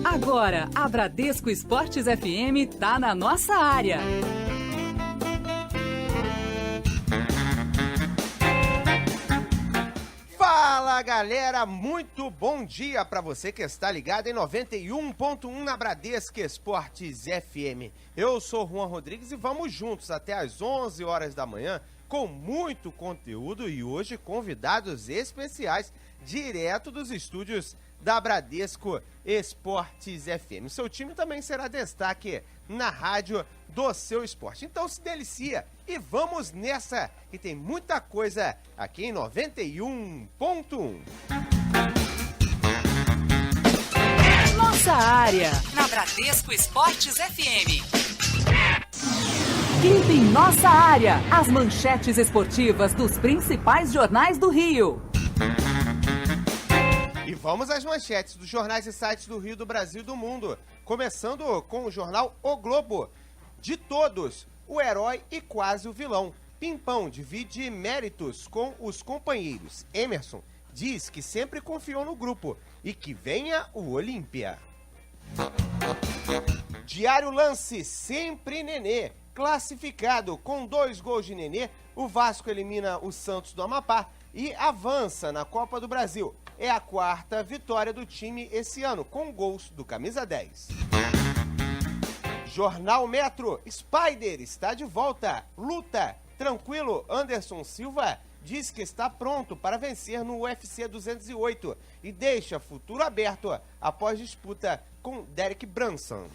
Agora, a Bradesco Esportes FM tá na nossa área. Fala, galera, muito bom dia para você que está ligado em 91.1 na Bradesco Esportes FM. Eu sou Juan Rodrigues e vamos juntos até às 11 horas da manhã com muito conteúdo e hoje convidados especiais direto dos estúdios da Bradesco Esportes FM. Seu time também será destaque na rádio do seu esporte. Então se delicia e vamos nessa, que tem muita coisa aqui em 91.1. Nossa área, na Bradesco Esportes FM. Clipe em Nossa Área, as manchetes esportivas dos principais jornais do Rio. E vamos às manchetes dos jornais e sites do Rio, do Brasil e do mundo. Começando com o jornal O Globo. De todos, o herói e quase o vilão. Pimpão divide méritos com os companheiros. Emerson diz que sempre confiou no grupo e que venha o Olímpia. Diário Lance, sempre Nenê. Classificado com 2 gols de Nenê, o Vasco elimina o Santos do Amapá e avança na Copa do Brasil. É a 4ª vitória do time esse ano, com gols do camisa 10. Jornal Metro, Spider está de volta, luta, tranquilo, Anderson Silva diz que está pronto para vencer no UFC 208 e deixa futuro aberto após disputa com Derek Brunson.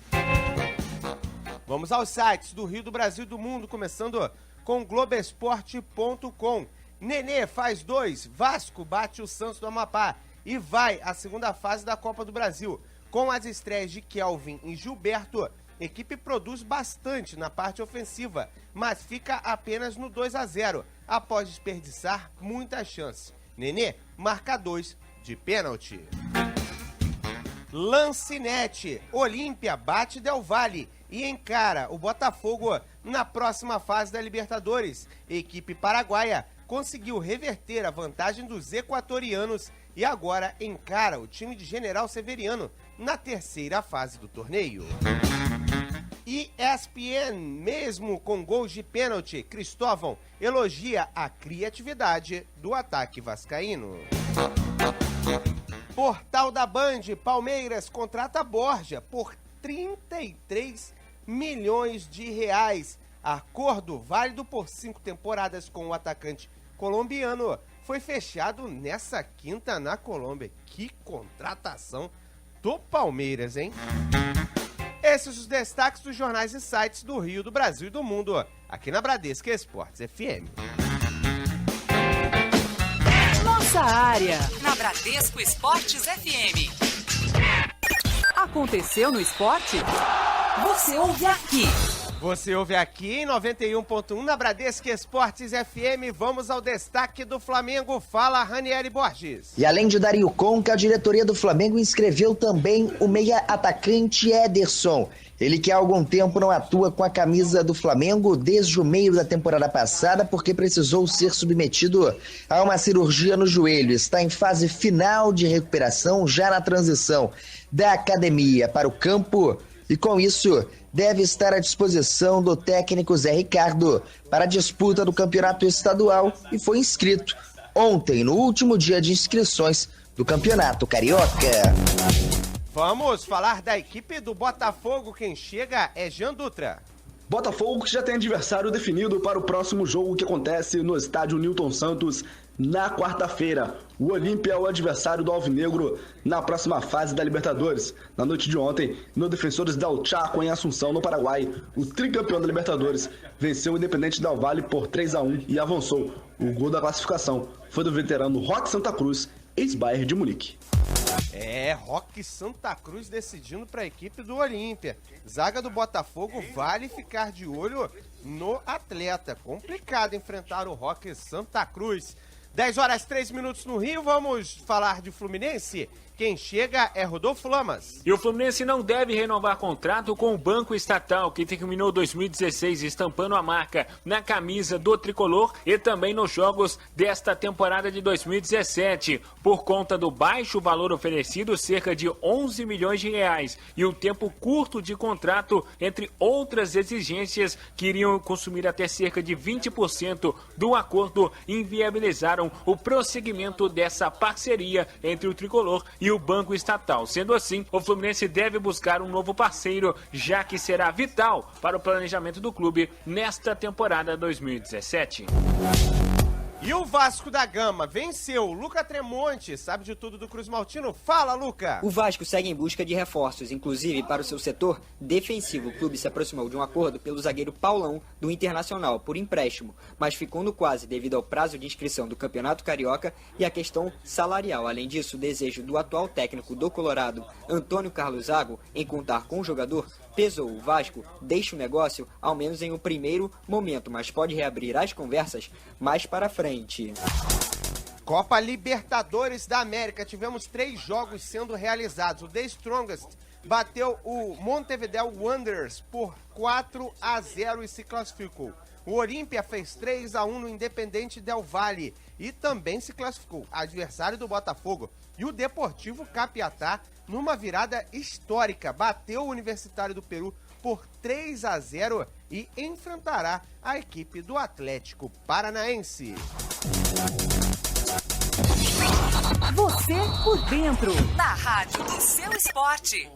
Vamos aos sites do Rio, do Brasil e do mundo, começando com Globoesporte.com. Nenê faz 2, Vasco bate o Santos do Amapá e vai à segunda fase da Copa do Brasil. Com as estreias de Kelvin e Gilberto, a equipe produz bastante na parte ofensiva, mas fica apenas no 2-0, após desperdiçar muitas chances. Nenê marca 2 de pênalti. Lancinete, Olímpia bate Del Valle e encara o Botafogo na próxima fase da Libertadores. Equipe paraguaia conseguiu reverter a vantagem dos equatorianos e agora encara o time de General Severiano na 3ª fase do torneio. ESPN, mesmo com gols de pênalti, Cristóvão elogia a criatividade do ataque vascaíno. Portal da Band, Palmeiras contrata Borja por 33 milhões de reais. Acordo válido por 5 temporadas com o atacante colombiano foi fechado nessa quinta na Colômbia. Que contratação do Palmeiras, hein? Esses os destaques dos jornais e sites do Rio, do Brasil e do mundo, aqui na Bradesco Esportes FM. Nossa área, na Bradesco Esportes FM. Aconteceu no esporte? Você ouve aqui. Você ouve aqui em 91.1 na Bradesco Esportes FM. Vamos ao destaque do Flamengo. Fala, Ranieri Borges. E além de Dario Conca, a diretoria do Flamengo inscreveu também o meia-atacante Ederson. Ele que há algum tempo não atua com a camisa do Flamengo desde o meio da temporada passada porque precisou ser submetido a uma cirurgia no joelho. Está em fase final de recuperação, já na transição da academia para o campo e com isso deve estar à disposição do técnico Zé Ricardo para a disputa do campeonato estadual e foi inscrito ontem, no último dia de inscrições do campeonato carioca. Vamos falar da equipe do Botafogo. Quem chega é Jean Dutra. Botafogo que já tem adversário definido para o próximo jogo que acontece no estádio Newton Santos na quarta-feira. O Olímpia é o adversário do Alvinegro na próxima fase da Libertadores. Na noite de ontem, no Defensores del Chaco, em Assunção, no Paraguai, o tricampeão da Libertadores venceu o Independente Del Valle por 3-1 e avançou. O gol da classificação foi do veterano Roque Santa Cruz, ex-Bayern de Munique. Roque Santa Cruz decidindo para a equipe do Olímpia. Zaga do Botafogo vale ficar de olho no atleta. Complicado enfrentar o Roque Santa Cruz. 10 horas 3 minutos no Rio, vamos falar de Fluminense Quem chega é Rodolfo Lamas. E o Fluminense não deve renovar contrato com o Banco Estatal, que terminou 2016 estampando a marca na camisa do tricolor e também nos jogos desta temporada de 2017. Por conta do baixo valor oferecido, cerca de 11 milhões de reais, e o tempo curto de contrato, entre outras exigências que iriam consumir até cerca de 20% do acordo, inviabilizaram o prosseguimento dessa parceria entre o tricolor e o Banco Estatal. Sendo assim, o Fluminense deve buscar um novo parceiro, já que será vital para o planejamento do clube nesta temporada 2017. E o Vasco da Gama venceu. Luca Tremonti, sabe de tudo do Cruz Maltino? Fala, Luca! O Vasco segue em busca de reforços, inclusive para o seu setor defensivo. O clube se aproximou de um acordo pelo zagueiro Paulão, do Internacional, por empréstimo, mas ficou no quase devido ao prazo de inscrição do Campeonato Carioca e a questão salarial. Além disso, o desejo do atual técnico do Colorado, Antônio Carlos Zago, em contar com o jogador, pesou. O Vasco deixa o negócio, ao menos em um primeiro momento, mas pode reabrir as conversas mais para frente. Copa Libertadores da América. Tivemos 3 jogos sendo realizados. O The Strongest bateu o Montevideo Wanderers por 4-0 e se classificou. O Olímpia fez 3-1 no Independente Del Valle e também se classificou, adversário do Botafogo. E o Deportivo Capiatá, numa virada histórica, bateu o Universitário do Peru por 3-0 e enfrentará a equipe do Atlético Paranaense. Você por dentro, na rádio do seu esporte.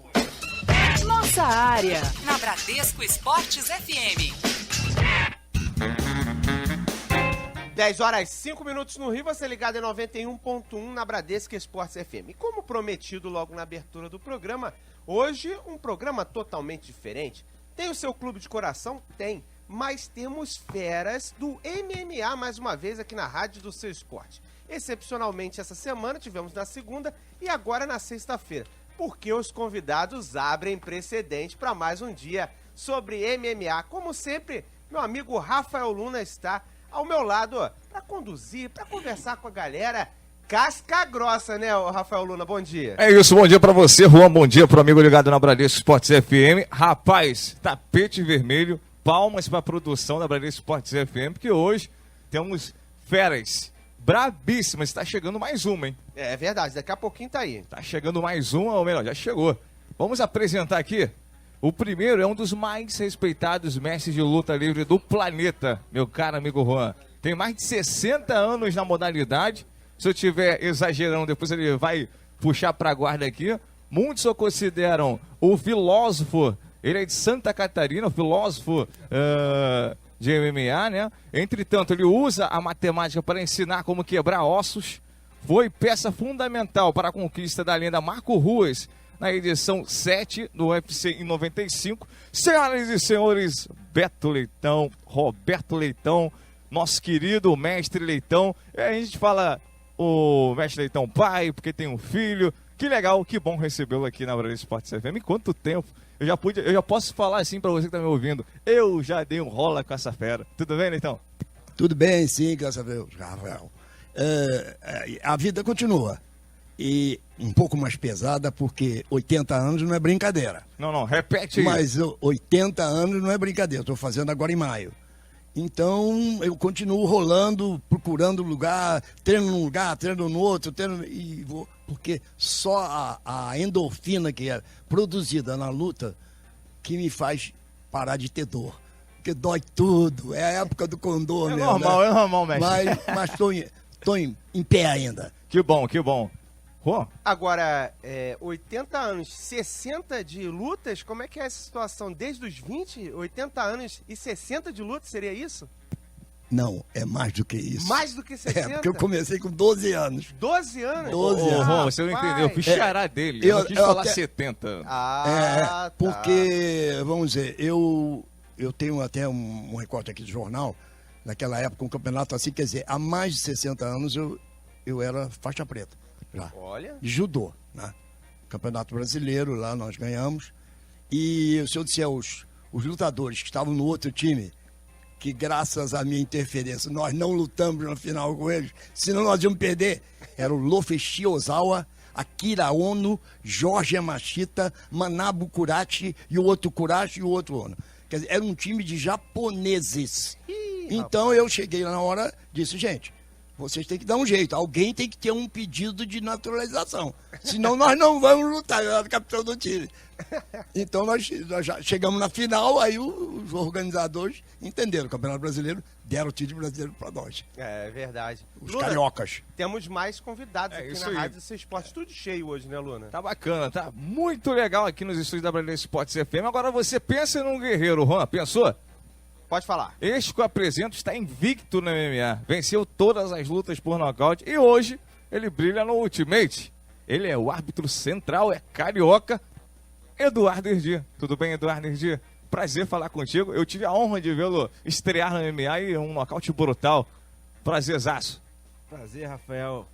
Nossa área, na Bradesco Esportes FM. 10h05 no Rio, você ligado em 91.1 na Bradesco Esportes FM. E como prometido logo na abertura do programa, hoje um programa totalmente diferente. Tem o seu clube de coração? Tem. Mas temos feras do MMA mais uma vez aqui na rádio do seu esporte. Excepcionalmente essa semana, tivemos na segunda e agora na sexta-feira. Porque os convidados abrem precedente para mais um dia sobre MMA. Como sempre, meu amigo Rafael Luna está ao meu lado para conduzir, para conversar com a galera. Casca grossa, né, Rafael Luna? Bom dia. É isso, bom dia pra você, Juan, bom dia pro amigo ligado na Bradesco Esportes FM. Rapaz, tapete vermelho, palmas pra produção da Bradesco Esportes FM, porque hoje temos feras brabíssimas. Tá chegando mais uma, hein? É verdade, daqui a pouquinho tá aí. Tá chegando mais uma, ou melhor, já chegou. Vamos apresentar aqui. O primeiro é um dos mais respeitados mestres de luta livre do planeta, meu caro amigo Juan. Tem mais de 60 anos na modalidade. Se eu estiver exagerando, depois ele vai puxar para a guarda aqui. Muitos o consideram o filósofo. Ele é de Santa Catarina, o filósofo de MMA, né? Entretanto, ele usa a matemática para ensinar como quebrar ossos. Foi peça fundamental para a conquista da lenda Marco Ruas na edição 7 do UFC em 95. Senhoras e senhores, Beto Leitão, Roberto Leitão, nosso querido mestre Leitão. A gente fala o mestre Leitão pai, porque tem um filho. Que legal, que bom recebê-lo aqui na Bradesco Esportes FM. Quanto tempo? Eu já posso falar assim para você que tá me ouvindo. Eu já dei um rola com essa fera. Tudo bem, Leitão? Tudo bem, sim, graças a Deus, Rafael. A vida continua. E um pouco mais pesada, porque 80 anos não é brincadeira. Não, repete aí. Mas 80 anos não é brincadeira, estou fazendo agora em maio. Então, eu continuo rolando, procurando lugar, treino num lugar, treino no outro, e vou, porque só a endorfina que é produzida na luta que me faz parar de ter dor. Porque dói tudo, é a época do condor mesmo. Normal, né? É normal, mestre. Mas estou em pé ainda. Que bom, que bom. Agora, 80 anos, 60 de lutas, como é que é essa situação? Desde os 20, 80 anos e 60 de lutas, seria isso? Não, é mais do que isso. Mais do que 60? É, porque eu comecei com 12 anos. 12 anos? 12 anos. Você não entendeu, eu fiz xará dele, eu não quis falar 70. Tá. Porque, vamos dizer, eu tenho até um recorte aqui do jornal, naquela época, um campeonato assim, quer dizer, há mais de 60 anos eu era faixa preta. Já. Olha. De judô, né? Campeonato Brasileiro, lá nós ganhamos. E se eu disser os lutadores que estavam no outro time, que graças à minha interferência nós não lutamos na final com eles, senão nós íamos perder, era o Lofeshi Ozawa, Akira Ono, Jorge Yamashita, Manabu Kurashi e o outro Kurashi e o outro Ono. Quer dizer, era um time de japoneses. Então eu cheguei lá na hora e disse, gente, vocês têm que dar um jeito. Alguém tem que ter um pedido de naturalização. Senão nós não vamos lutar. Eu era capitão do time. Então nós já chegamos na final, aí os organizadores entenderam. O Campeonato Brasileiro deram o título brasileiro para nós. É verdade. Os Luna, cariocas. Temos mais convidados aqui na Rádio C Esporte. Tudo cheio hoje, né, Luna? Tá bacana, tá muito legal aqui nos estúdios da Brasileira Esportes FM. Agora você pensa num guerreiro, Juan, pensou? Pode falar. Este que eu apresento está invicto no MMA. Venceu todas as lutas por nocaute e hoje ele brilha no Ultimate. Ele é o árbitro central, é carioca, Eduardo Erdi. Tudo bem, Eduardo Erdi? Prazer falar contigo. Eu tive a honra de vê-lo estrear no MMA e um nocaute brutal. Prazerzaço. Prazer, Rafael.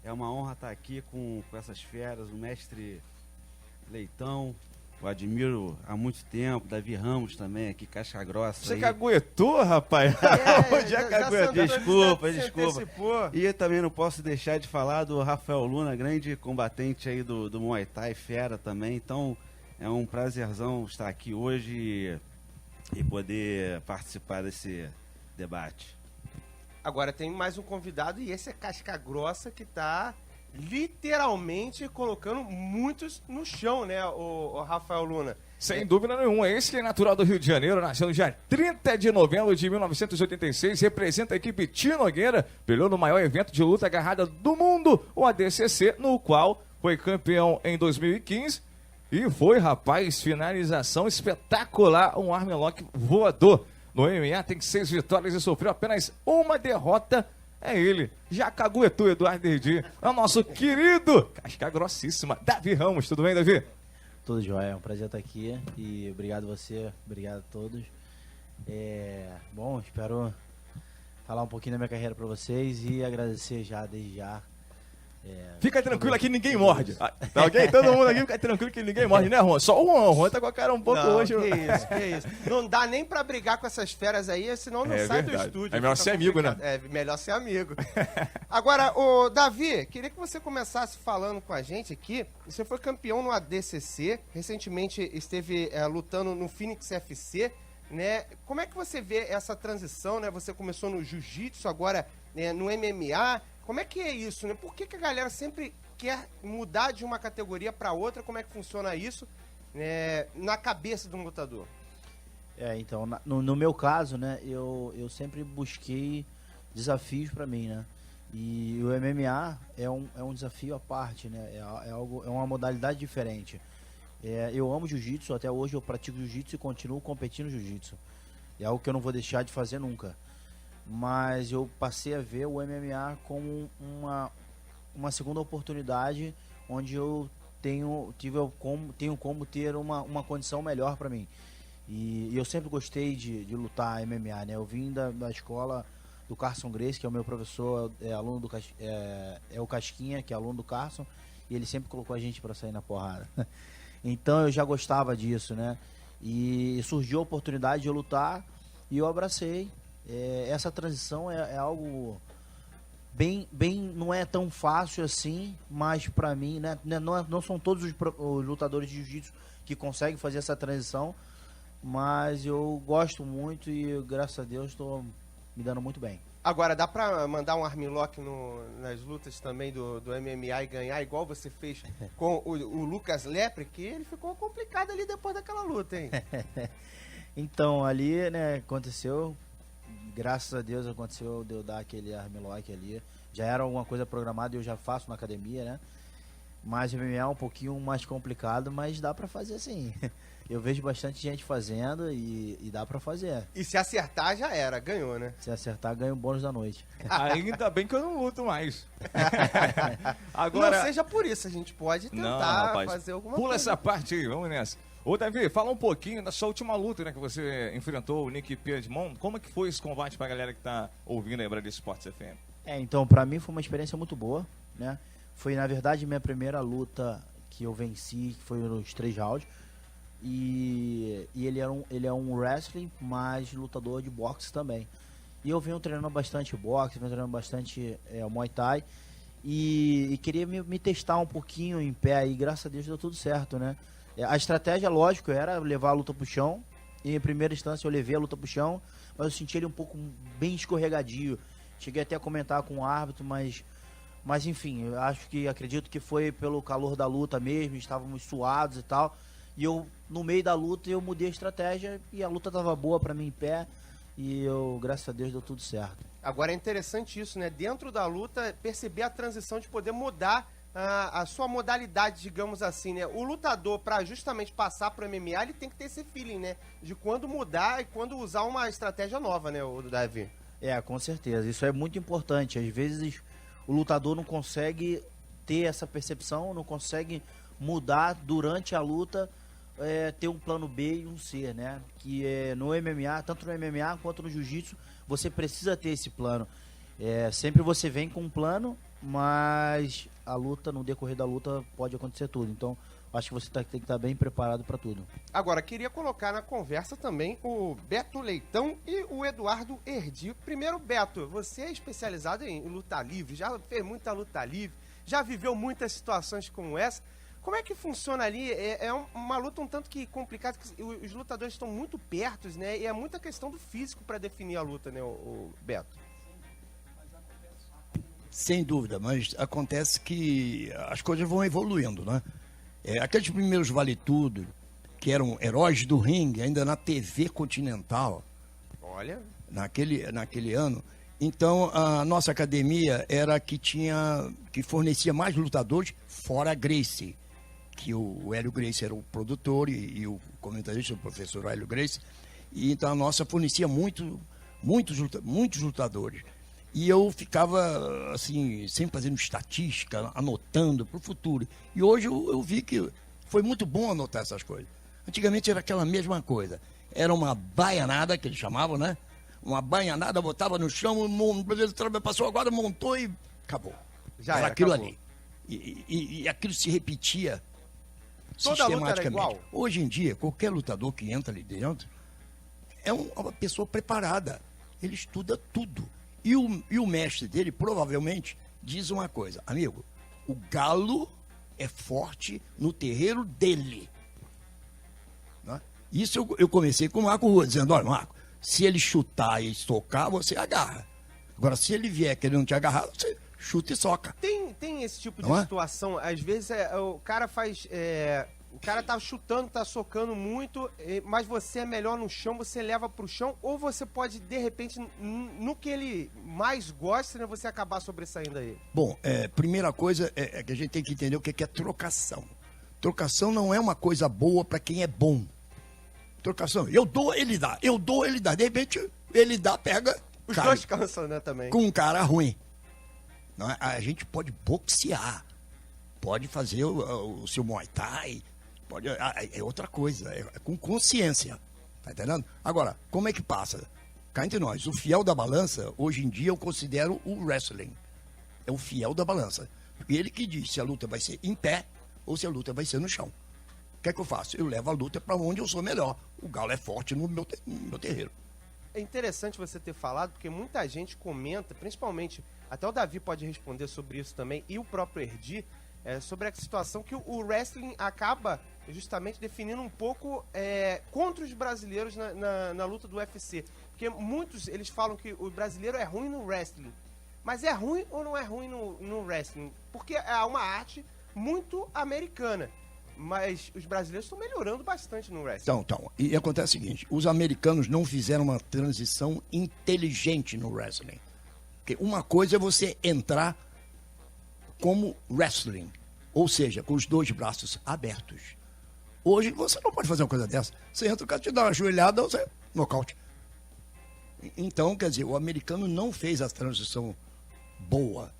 É uma honra estar aqui com essas feras, o mestre Leitão. Eu admiro há muito tempo, Davi Ramos também, aqui, Casca Grossa. Você caguetou, rapaz? Onde é caguetou? Desculpa. E também não posso deixar de falar do Rafael Luna, grande combatente aí do Muay Thai, fera também. Então, é um prazerzão estar aqui hoje e poder participar desse debate. Agora tem mais um convidado e esse é Casca Grossa que tá literalmente colocando muitos no chão, né, o Rafael Luna? Sem dúvida nenhuma, esse que é natural do Rio de Janeiro, nasceu no dia 30 de novembro de 1986, representa a equipe Tino Nogueira, brilhou no maior evento de luta agarrada do mundo, o ADCC, no qual foi campeão em 2015 e foi, rapaz, finalização espetacular, um armlock voador. No MMA tem 6 vitórias e sofreu apenas uma derrota. É ele, já caguetou, Eduardo Erdi. É o nosso querido, casca grossíssima, Davi Ramos. Tudo bem, Davi? Tudo jóia, é um prazer estar aqui e obrigado você, obrigado a todos. Bom, espero falar um pouquinho da minha carreira para vocês e agradecer já, desde já. Fica tranquilo aqui, ninguém morde. Tá ok? Todo mundo aqui fica tranquilo que ninguém morde, né, Juan? Só o Juan tá com a cara um pouco hoje. Que isso. Não dá nem pra brigar com essas feras aí, senão não sai verdade. do estúdio. É melhor ser amigo, né? É melhor ser amigo. Agora, o Davi, queria que você começasse falando com a gente aqui. Você foi campeão no ADCC, recentemente esteve lutando no Phoenix FC, né? Como é que você vê essa transição, né? Você começou no jiu-jitsu, agora no MMA. Como é que é isso, né? Por que a galera sempre quer mudar de uma categoria para outra? Como é que funciona isso na cabeça de um lutador? Então, no meu caso, né, eu sempre busquei desafios para mim, né? E o MMA é um desafio à parte, né? É uma modalidade diferente. Eu amo jiu-jitsu, até hoje eu pratico jiu-jitsu e continuo competindo jiu-jitsu. É algo que eu não vou deixar de fazer nunca. Mas eu passei a ver o MMA como uma segunda oportunidade onde eu tenho como ter uma condição melhor para mim. E eu sempre gostei de lutar MMA, né? Eu vim da escola do Carson Gracie, que é o meu professor, aluno do o Casquinha, que é aluno do Carson, e ele sempre colocou a gente para sair na porrada. Então eu já gostava disso, né? E surgiu a oportunidade de eu lutar e eu abracei. Essa transição é algo bem, não é tão fácil assim, mas pra mim, né, não são todos os lutadores de jiu-jitsu que conseguem fazer essa transição, mas eu gosto muito e graças a Deus estou me dando muito bem. Agora, dá pra mandar um armlock nas lutas também do MMA e ganhar, igual você fez com o Lucas Lepre, que ele ficou complicado ali depois daquela luta, hein? Então, ali, né, aconteceu. Graças a Deus aconteceu de eu dar aquele armlock ali. Já era alguma coisa programada e eu já faço na academia, né? Mas o MMA é um pouquinho mais complicado, mas dá pra fazer sim. Eu vejo bastante gente fazendo e dá pra fazer. E se acertar já era, ganhou, né? Se acertar, ganha o bônus da noite. Ainda bem que eu não luto mais. Agora... Não seja por isso, a gente pode tentar fazer alguma coisa. Pula essa parte aí, vamos nessa. Ô, Davi, fala um pouquinho da sua última luta, né, que você enfrentou o Nick Piedmont. Como é que foi esse combate pra galera que tá ouvindo aí Brasileira Esportes FM? Então, pra mim foi uma experiência muito boa, né? Foi, na verdade, minha primeira luta que eu venci, que foi nos 3 rounds. E ele é um wrestling, mas lutador de boxe também. E eu venho treinando bastante boxe, venho treinando bastante Muay Thai. e queria me testar um pouquinho em pé, e graças a Deus deu tudo certo, né? A estratégia, lógico, era levar a luta pro chão, e em primeira instância eu levei a luta pro chão, mas eu senti ele um pouco bem escorregadio. Cheguei até a comentar com o árbitro, mas enfim, eu acredito que foi pelo calor da luta mesmo, estávamos suados e tal, e eu, no meio da luta, eu mudei a estratégia, e a luta tava boa pra mim em pé, e eu, graças a Deus, deu tudo certo. Agora é interessante isso, né? Dentro da luta, perceber a transição de poder mudar a sua modalidade, digamos assim, né? O lutador, para justamente passar pro MMA, ele tem que ter esse feeling, né? De quando mudar e quando usar uma estratégia nova, né, o Davi? Com certeza. Isso é muito importante. Às vezes o lutador não consegue ter essa percepção, não consegue mudar durante a luta, ter um plano B e um C, né? Que no MMA, tanto no MMA quanto no Jiu-Jitsu, você precisa ter esse plano. Sempre você vem com um plano, mas a luta, no decorrer da luta, pode acontecer tudo. Então, acho que você tem que estar bem preparado para tudo. Agora, queria colocar na conversa também o Beto Leitão e o Eduardo Erdi. Primeiro, Beto, você é especializado em luta livre, já fez muita luta livre, já viveu muitas situações como essa. Como é que funciona ali? É uma luta um tanto que complicada, que os lutadores estão muito perto, né? E é muita questão do físico para definir a luta, né, o Beto? Sem dúvida, mas acontece que as coisas vão evoluindo, né? Aqueles primeiros Vale Tudo, que eram heróis do ringue, ainda na TV Continental. Olha. Naquele ano. Então, a nossa academia era a que fornecia mais lutadores, fora a Gracie, que o Hélio Gracie era o produtor e o comentarista, o professor Hélio Gracie. E então a nossa fornecia muitos lutadores. E eu ficava, assim, sempre fazendo estatística, anotando para o futuro. E hoje eu vi que foi muito bom anotar essas coisas. Antigamente era aquela mesma coisa. Era uma baianada, que eles chamavam, né? Uma baianada, botava no chão, o brasileiro passou agora, montou e acabou. Já era aquilo acabou. ali. E aquilo se repetia Toda luta era sistematicamente. igual? Hoje em dia, qualquer lutador que entra ali dentro é uma pessoa preparada. Ele estuda tudo. E o mestre dele provavelmente diz uma coisa: amigo, o galo é forte no terreiro dele. Né? Isso eu comecei com o Marco Rua, dizendo: olha, Marco, se ele chutar e socar, você agarra. Agora, se ele vier querendo te agarrar, você chuta e soca. Tem esse tipo de situação, às vezes o cara faz... O cara tá chutando, tá socando muito, mas você é melhor no chão, você leva pro chão, ou você pode, de repente, no que ele mais gosta, né, você acabar sobressaindo aí? Bom, primeira coisa é que a gente tem que entender o que é trocação. Trocação não é uma coisa boa para quem é bom. Trocação, eu dou, ele dá, eu dou, ele dá. De repente, ele dá, pega, os dois cansam, né, também. Com um cara ruim. Não é? A gente pode boxear, pode fazer o seu Muay Thai, é outra coisa, é com consciência, tá entendendo? Agora, como é que passa? Cá entre nós, o fiel da balança, hoje em dia eu considero o wrestling. É o fiel da balança. Ele que diz se a luta vai ser em pé ou se a luta vai ser no chão. O que é que eu faço? Eu levo a luta para onde eu sou melhor. O galo é forte no meu terreiro. É interessante você ter falado, porque muita gente comenta, principalmente, até o Davi pode responder sobre isso também, e o próprio Erdi, sobre a situação que o wrestling acaba justamente definindo um pouco contra os brasileiros na luta do UFC. Porque muitos, eles falam que o brasileiro é ruim no wrestling. Mas é ruim ou não é ruim no wrestling? Porque é uma arte muito americana. Mas os brasileiros estão melhorando bastante no wrestling. Então, e acontece o seguinte, os americanos não fizeram uma transição inteligente no wrestling. Porque uma coisa é você entrar como wrestling, ou seja, com os dois braços abertos. Hoje você não pode fazer uma coisa dessa. Você entra, o cara te dá uma joelhada, você nocaute. Então, quer dizer, o americano não fez a transição boa.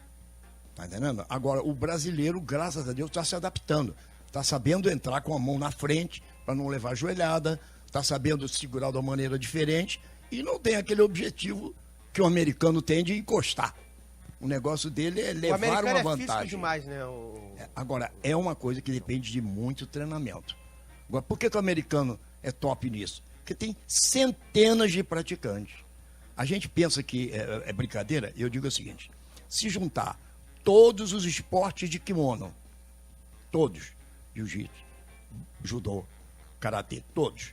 Tá entendendo? Agora, o brasileiro, graças a Deus, está se adaptando. Está sabendo entrar com a mão na frente para não levar joelhada, está sabendo segurar de uma maneira diferente e não tem aquele objetivo que o americano tem de encostar. O negócio dele é levar uma vantagem. Físico demais, né? Agora, é uma coisa que depende de muito treinamento. Agora, por que o americano é top nisso? Porque tem centenas de praticantes. A gente pensa que é brincadeira, eu digo o seguinte: se juntar todos os esportes de kimono. Todos. Jiu-jitsu, judô, karatê, todos.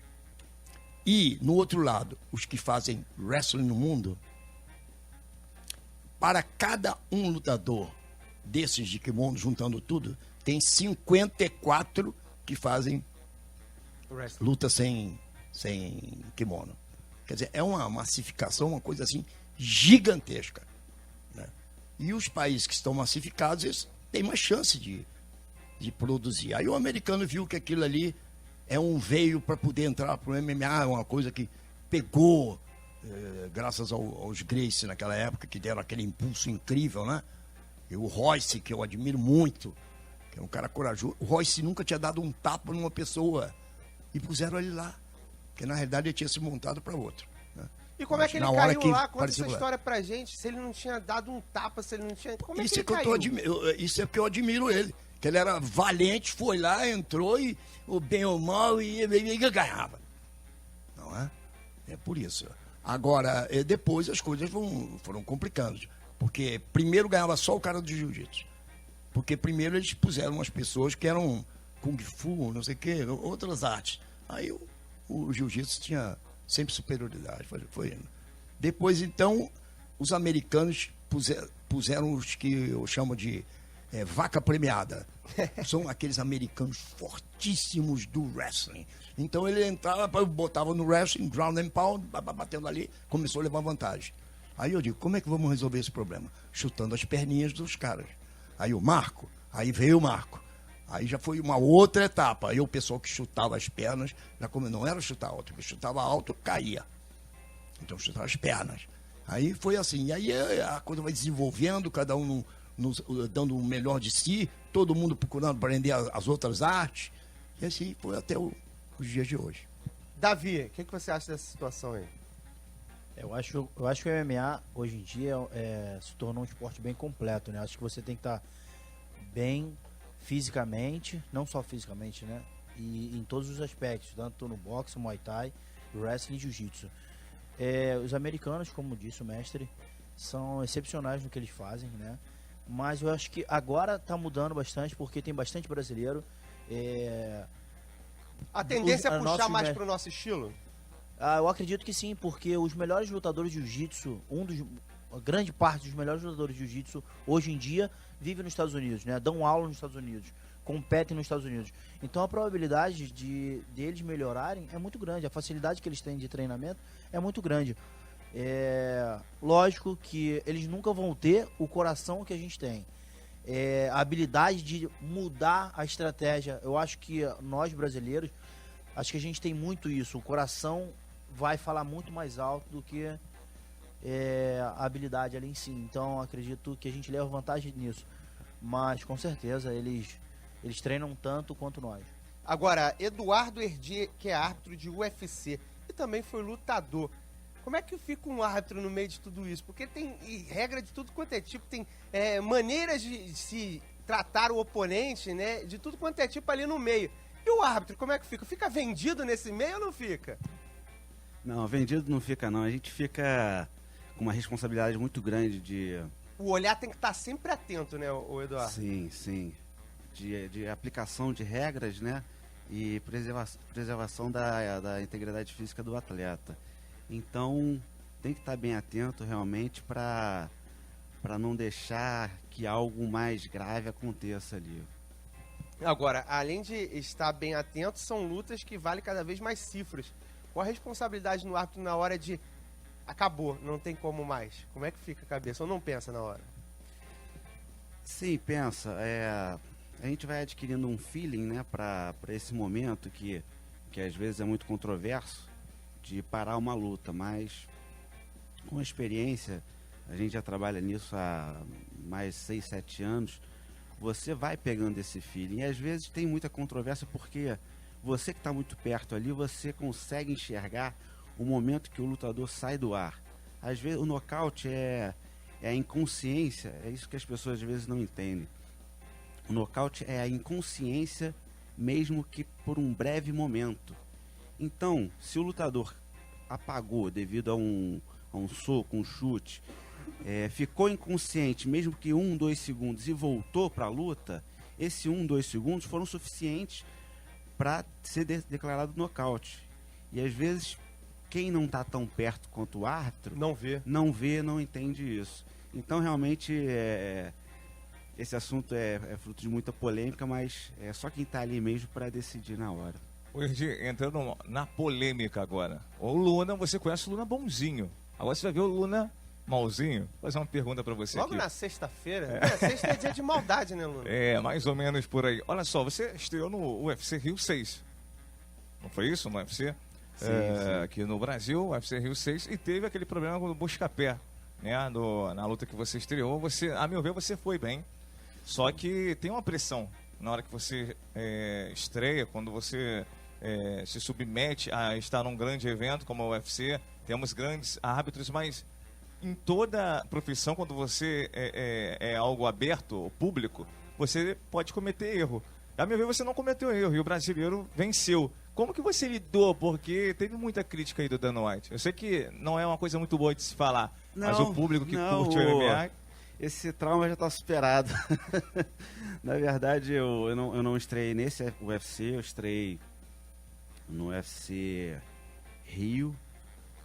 E, no outro lado, os que fazem wrestling no mundo, para cada um lutador desses de kimono, juntando tudo, tem 54 que fazem luta sem kimono. Quer dizer, é uma massificação, uma coisa assim gigantesca. Né? E os países que estão massificados, eles têm mais chance de produzir. Aí o americano viu que aquilo ali é um veio para poder entrar para o MMA, uma coisa que pegou, graças aos Gracie naquela época, que deram aquele impulso incrível, né? E o Royce, que eu admiro muito, que é um cara corajoso. O Royce nunca tinha dado um tapa numa pessoa e puseram ele lá. Porque na realidade ele tinha se montado para outro. Né? E como é que ele caiu lá? Conta essa história pra gente. Se ele não tinha dado um tapa, se ele não tinha... Como é que ele caiu? Isso é porque eu admiro ele. Que ele era valente, foi lá, entrou e o bem ou mal e ganhava. Não é? É por isso. Agora, depois as coisas foram complicando. Porque primeiro ganhava só o cara do jiu-jitsu. Porque primeiro eles puseram umas pessoas que eram kung fu, não sei o quê, outras artes. Aí o jiu-jitsu tinha sempre superioridade. Foi indo. Depois, então, os americanos puseram os que eu chamo de vaca premiada. São aqueles americanos fortíssimos do wrestling. Então ele entrava, botava no wrestling, ground and pound, batendo ali, começou a levar vantagem. Aí eu digo, como é que vamos resolver esse problema? Chutando as perninhas dos caras. Aí veio o Marco. Aí já foi uma outra etapa. Aí o pessoal que chutava as pernas, não era chutar alto, porque chutava alto, caía. Então chutava as pernas. Aí foi assim. E aí a coisa vai desenvolvendo, cada um dando o melhor de si, todo mundo procurando aprender as outras artes. E assim foi até os dias de hoje. Davi, o que você acha dessa situação aí? Eu acho que o MMA, hoje em dia, se tornou um esporte bem completo, né? Acho que você tem que estar bem fisicamente, não só fisicamente, né? E em todos os aspectos, tanto no boxe, Muay Thai, wrestling e jiu-jitsu. Os americanos, como disse o mestre, são excepcionais no que eles fazem, né? Mas eu acho que agora está mudando bastante, porque tem bastante brasileiro. A tendência é puxar mais para o nosso estilo? Eu acredito que sim, porque os melhores lutadores de jiu-jitsu, grande parte dos melhores lutadores de jiu-jitsu hoje em dia vivem nos Estados Unidos, né? Dão aula nos Estados Unidos, competem nos Estados Unidos. Então a probabilidade deles melhorarem é muito grande, a facilidade que eles têm de treinamento é muito grande. Lógico que eles nunca vão ter o coração que a gente tem, a habilidade de mudar a estratégia. Eu acho que nós brasileiros, acho que a gente tem muito isso, o coração vai falar muito mais alto do que a habilidade ali em si. Então acredito que a gente leva vantagem nisso, mas com certeza eles treinam tanto quanto nós. Agora, Eduardo Herdier, que é árbitro de UFC e também foi lutador, como é que fica um árbitro no meio de tudo isso? Porque tem regra de tudo quanto é tipo, tem maneiras de se tratar o oponente, né? De tudo quanto é tipo ali no meio. E o árbitro, como é que fica? Fica vendido nesse meio ou não fica? Não, vendido não fica não. A gente fica com uma responsabilidade muito grande de... O olhar tem que estar sempre atento, né, o Eduardo? Sim, sim. De aplicação de regras, né? E preservação da integridade física do atleta. Então, tem que estar bem atento realmente para não deixar que algo mais grave aconteça ali. Agora, além de estar bem atento, são lutas que valem cada vez mais cifras. Qual a responsabilidade no árbitro na hora de acabou, não tem como mais? Como é que fica a cabeça? Ou não pensa na hora? Sim, pensa. A gente vai adquirindo um feeling, né, para esse momento que às vezes é muito controverso, de parar uma luta, mas com a experiência, a gente já trabalha nisso há mais 6, 7 anos, você vai pegando esse feeling. E às vezes tem muita controvérsia porque você que está muito perto ali, você consegue enxergar o momento que o lutador sai do ar. Às vezes o nocaute é a inconsciência, é isso que as pessoas às vezes não entendem. O nocaute é a inconsciência, mesmo que por um breve momento. Então, se o lutador apagou devido a um soco, um chute, ficou inconsciente, mesmo que 1, 2 segundos, e voltou para a luta, esse 1, 2 segundos foram suficientes para ser declarado nocaute. E às vezes, quem não está tão perto quanto o árbitro, não entende isso. Então, realmente, esse assunto é fruto de muita polêmica, mas é só quem está ali mesmo para decidir na hora. Hoje, entrando na polêmica agora. O Luna, você conhece o Luna bonzinho. Agora você vai ver o Luna malzinho. Vou fazer uma pergunta pra você Logo aqui. na sexta-feira. Sexta é dia de maldade, né, Luna? Mais ou menos por aí. Olha só, você estreou no UFC Rio 6. Não foi isso? No UFC? Sim. Aqui no Brasil, UFC Rio 6. E teve aquele problema com o Buscapé, né? Na luta que você estreou. Você, a meu ver, você foi bem. Só que tem uma pressão na hora que você estreia, quando você se submete a estar num grande evento como o UFC. Temos grandes árbitros, mas em toda profissão, quando você é algo aberto, público, você pode cometer erro. A meu ver, você não cometeu erro e o brasileiro venceu. Como que você lidou? Porque teve muita crítica aí do Dana White. Eu sei que não é uma coisa muito boa de se falar, mas o público que curte o MMA... Esse trauma já está superado. Na verdade, eu não estreiei nesse UFC, eu estreiei no UFC Rio,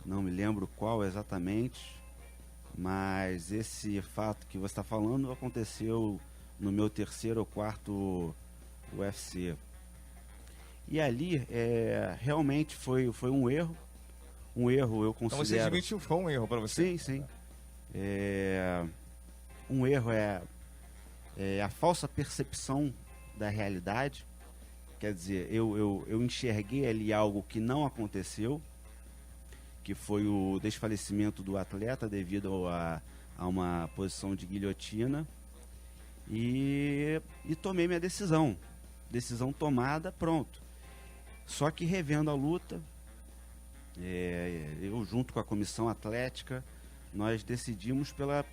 não me lembro qual exatamente, mas esse fato que você está falando aconteceu no meu 3º ou 4º UFC. E ali, realmente foi um erro. Um erro, eu considero... Então você admitiu que foi um erro para você? Sim. Um erro é a falsa percepção da realidade. Quer dizer, eu enxerguei ali algo que não aconteceu, que foi o desfalecimento do atleta devido a uma posição de guilhotina, e tomei minha decisão. Decisão tomada, pronto. Só que revendo a luta, eu junto com a comissão atlética, nós decidimos pela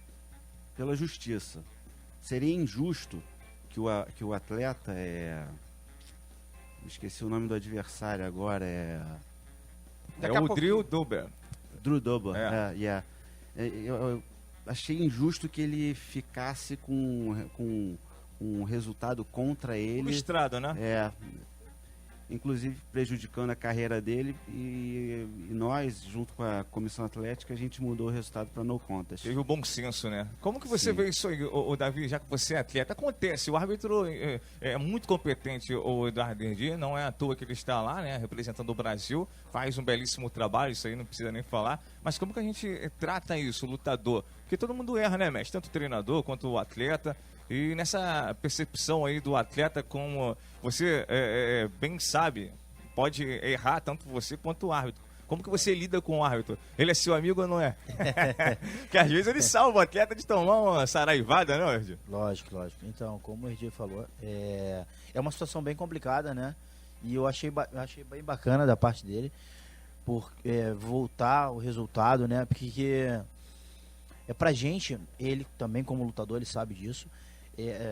justiça. Seria injusto que o atleta esqueci o nome do adversário agora, o Drew Dober. Eu achei injusto que ele ficasse com um resultado contra ele. Frustrado, né? Inclusive prejudicando a carreira dele, e nós, junto com a comissão atlética, a gente mudou o resultado para no contest. Teve o bom senso, né? Como que você vê isso aí, o Davi, já que você é atleta? Acontece, o árbitro é muito competente, o Eduardo Herdi, não é à toa que ele está lá, né, representando o Brasil, faz um belíssimo trabalho, isso aí não precisa nem falar, mas como que a gente trata isso, o lutador? Porque todo mundo erra, né, mestre? Tanto o treinador quanto o atleta. E nessa percepção aí do atleta, como você bem sabe, pode errar tanto você quanto o árbitro. Como que você lida com o árbitro? Ele é seu amigo ou não é? Porque às vezes ele salva o atleta de tomar uma saraivada, né, Erdi? Lógico. Então, como o Erdi falou, é uma situação bem complicada, né? E eu achei bem bacana da parte dele, por voltar o resultado, né? Porque pra gente, ele também como lutador, ele sabe disso.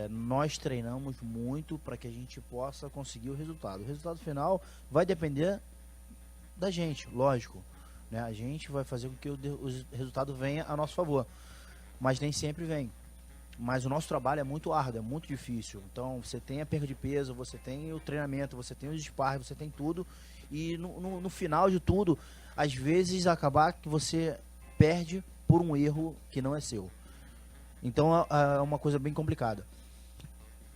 Nós treinamos muito para que a gente possa conseguir o resultado. O resultado final vai depender da gente, lógico, né? A gente vai fazer com que o resultado venha a nosso favor, mas nem sempre vem. Mas o nosso trabalho é muito árduo, é muito difícil. Então você tem a perda de peso, você tem o treinamento, você tem os sparring, você tem tudo, e no final de tudo, às vezes acabar que você perde por um erro que não é seu. Então é uma coisa bem complicada.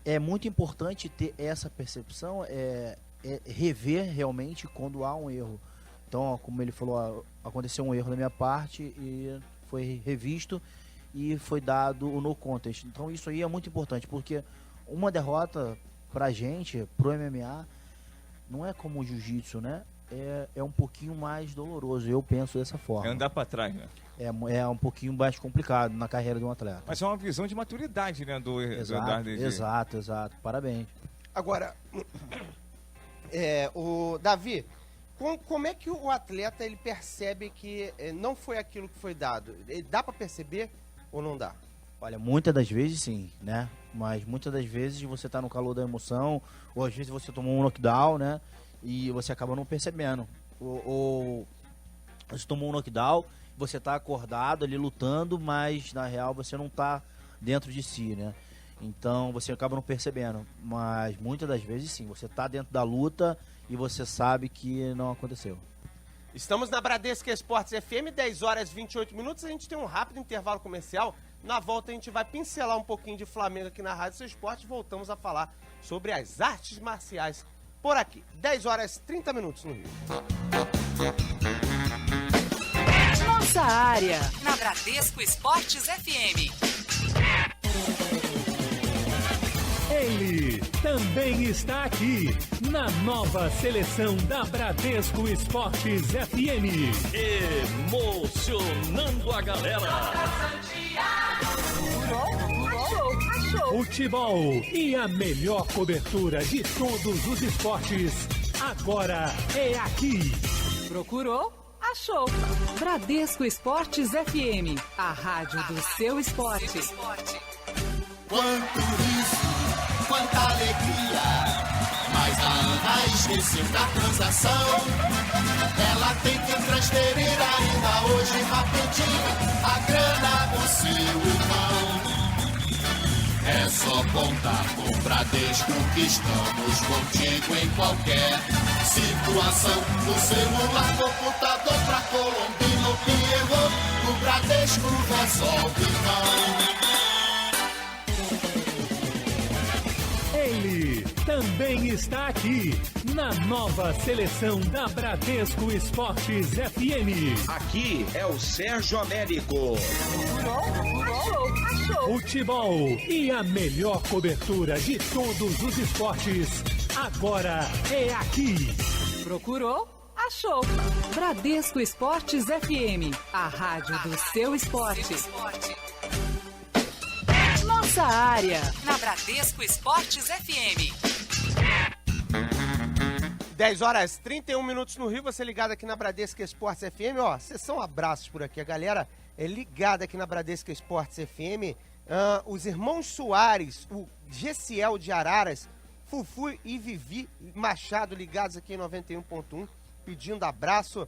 É muito importante ter essa percepção, rever realmente quando há um erro. Então, como ele falou, aconteceu um erro da minha parte e foi revisto e foi dado o no contest. Então isso aí é muito importante, porque uma derrota pra gente, pro MMA, não é como o jiu-jitsu, né? É um pouquinho mais doloroso, eu penso dessa forma. É andar pra trás, né? É um pouquinho mais complicado na carreira de um atleta. Mas é uma visão de maturidade, né, do Exato. Parabéns. Agora, o Davi, como é que o atleta ele percebe que não foi aquilo que foi dado? Dá pra perceber ou não dá? Olha, muitas das vezes sim, né? Mas muitas das vezes você tá no calor da emoção, ou às vezes você tomou um knockdown, né? E você acaba não percebendo. Ou você tomou um knockdown você tá acordado ali lutando, mas na real você não tá dentro de si, né? Então você acaba não percebendo, mas muitas das vezes sim, você tá dentro da luta e você sabe que não aconteceu. Estamos na Bradesco Esportes FM, 10 horas e 28 minutos, a gente tem um rápido intervalo comercial. Na volta a gente vai pincelar um pouquinho de Flamengo aqui na Rádio Seu Esporte e voltamos a falar sobre as artes marciais por aqui. 10 horas e 30 minutos no Rio. Nossa área, na Bradesco Esportes FM. Ele também está aqui na nova seleção da Bradesco Esportes FM. Emocionando a galera. Futebol e a melhor cobertura de todos os esportes. Agora é aqui. Procurou? Achou. Bradesco Esportes FM, a rádio do seu esporte. Quanto riso, quanta alegria, mas a Ana esqueceu da transação. Ela tem que transferir ainda hoje rapidinho a grana do seu irmão. É só contar com o Bradesco que estamos contigo em qualquer situação. Do celular, computador pra Colombino que errou, o Bradesco resolve não. Ele também está aqui na nova seleção da Bradesco Esportes FM. Aqui é o Sérgio Américo. Futebol e a melhor cobertura de todos os esportes. Agora é aqui. Procurou? Achou. Bradesco Esportes FM, a rádio do seu esporte. Nossa área, na Bradesco Esportes FM. 10 horas 31 minutos no Rio, você ligado aqui na Bradesco Esportes FM, ó, sessão abraços por aqui, a galera é ligada aqui na Bradesco Esportes FM, os irmãos Soares, o Gessiel de Araras, Fufu e Vivi Machado ligados aqui em 91.1, pedindo abraço,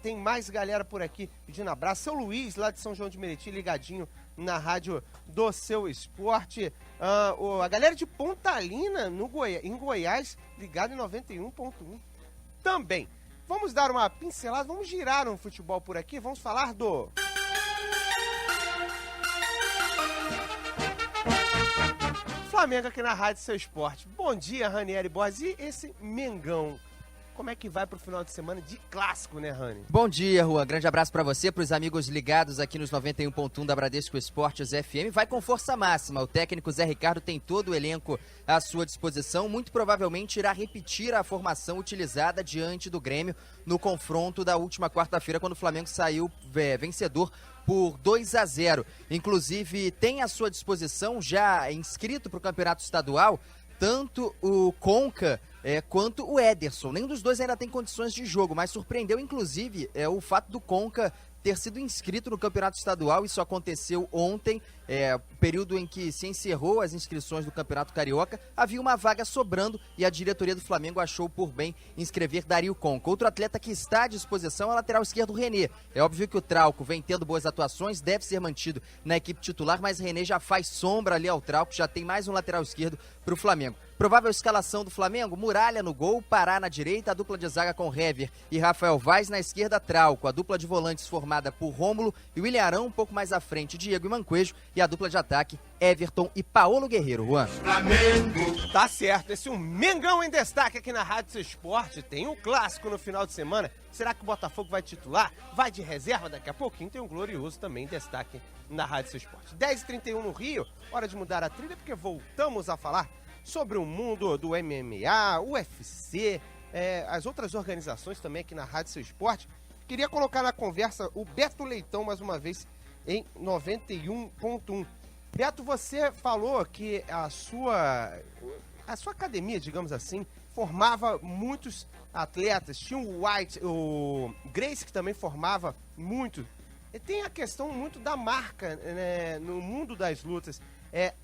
tem mais galera por aqui pedindo abraço, seu Luiz lá de São João de Meriti ligadinho na rádio do seu esporte, a galera de Pontalina em Goiás ligado em 91.1 também. Vamos dar uma pincelada, vamos girar um futebol por aqui, vamos falar do Flamengo aqui na Rádio Seu Esporte. Bom dia, Ranieri Borges. E esse Mengão, como é que vai pro final de semana de clássico, né, Rani? Bom dia, Juan. Grande abraço pra você, pros amigos ligados aqui nos 91.1 da Bradesco Esportes FM. Vai com força máxima. O técnico Zé Ricardo tem todo o elenco à sua disposição. Muito provavelmente irá repetir a formação utilizada diante do Grêmio no confronto da última quarta-feira, quando o Flamengo saiu vencedor por 2-0. Inclusive, tem à sua disposição, já inscrito para o Campeonato Estadual, tanto o Conca quanto o Ederson. Nenhum dos dois ainda tem condições de jogo, mas surpreendeu, inclusive, o fato do Conca ter sido inscrito no Campeonato Estadual. Isso aconteceu ontem, período em que se encerrou as inscrições do Campeonato Carioca. Havia uma vaga sobrando e a diretoria do Flamengo achou por bem inscrever Dario Conca. Outro atleta que está à disposição é o lateral esquerdo René. É óbvio que o Trauco vem tendo boas atuações, deve ser mantido na equipe titular, mas René já faz sombra ali ao Trauco, já tem mais um lateral esquerdo para o Flamengo. Provável escalação do Flamengo: Muralha no gol, Pará na direita, a dupla de zaga com Hever e Rafael Vaz, na esquerda Trauco, a dupla de volantes formada por Rômulo e William Arão, um pouco mais à frente Diego e Manquejo, e a dupla de ataque Everton e Paolo Guerreiro. Juan. Flamengo. Tá certo, esse é um Mengão em destaque aqui na Rádio Seu Esporte, tem um clássico no final de semana. Será que o Botafogo vai titular? Vai de reserva daqui a pouquinho? Tem um glorioso também em destaque na Rádio Seu Esporte. 10h31 no Rio, hora de mudar a trilha, porque voltamos a falar sobre o mundo do MMA, UFC, as outras organizações também aqui na Rádio Seu Esporte. Queria colocar na conversa o Beto Leitão mais uma vez em 91.1. Beto, você falou que a sua academia, digamos assim, formava muitos atletas. Tinha o White, o Grace, que também formava muito. E tem a questão muito da marca, né, no mundo das lutas.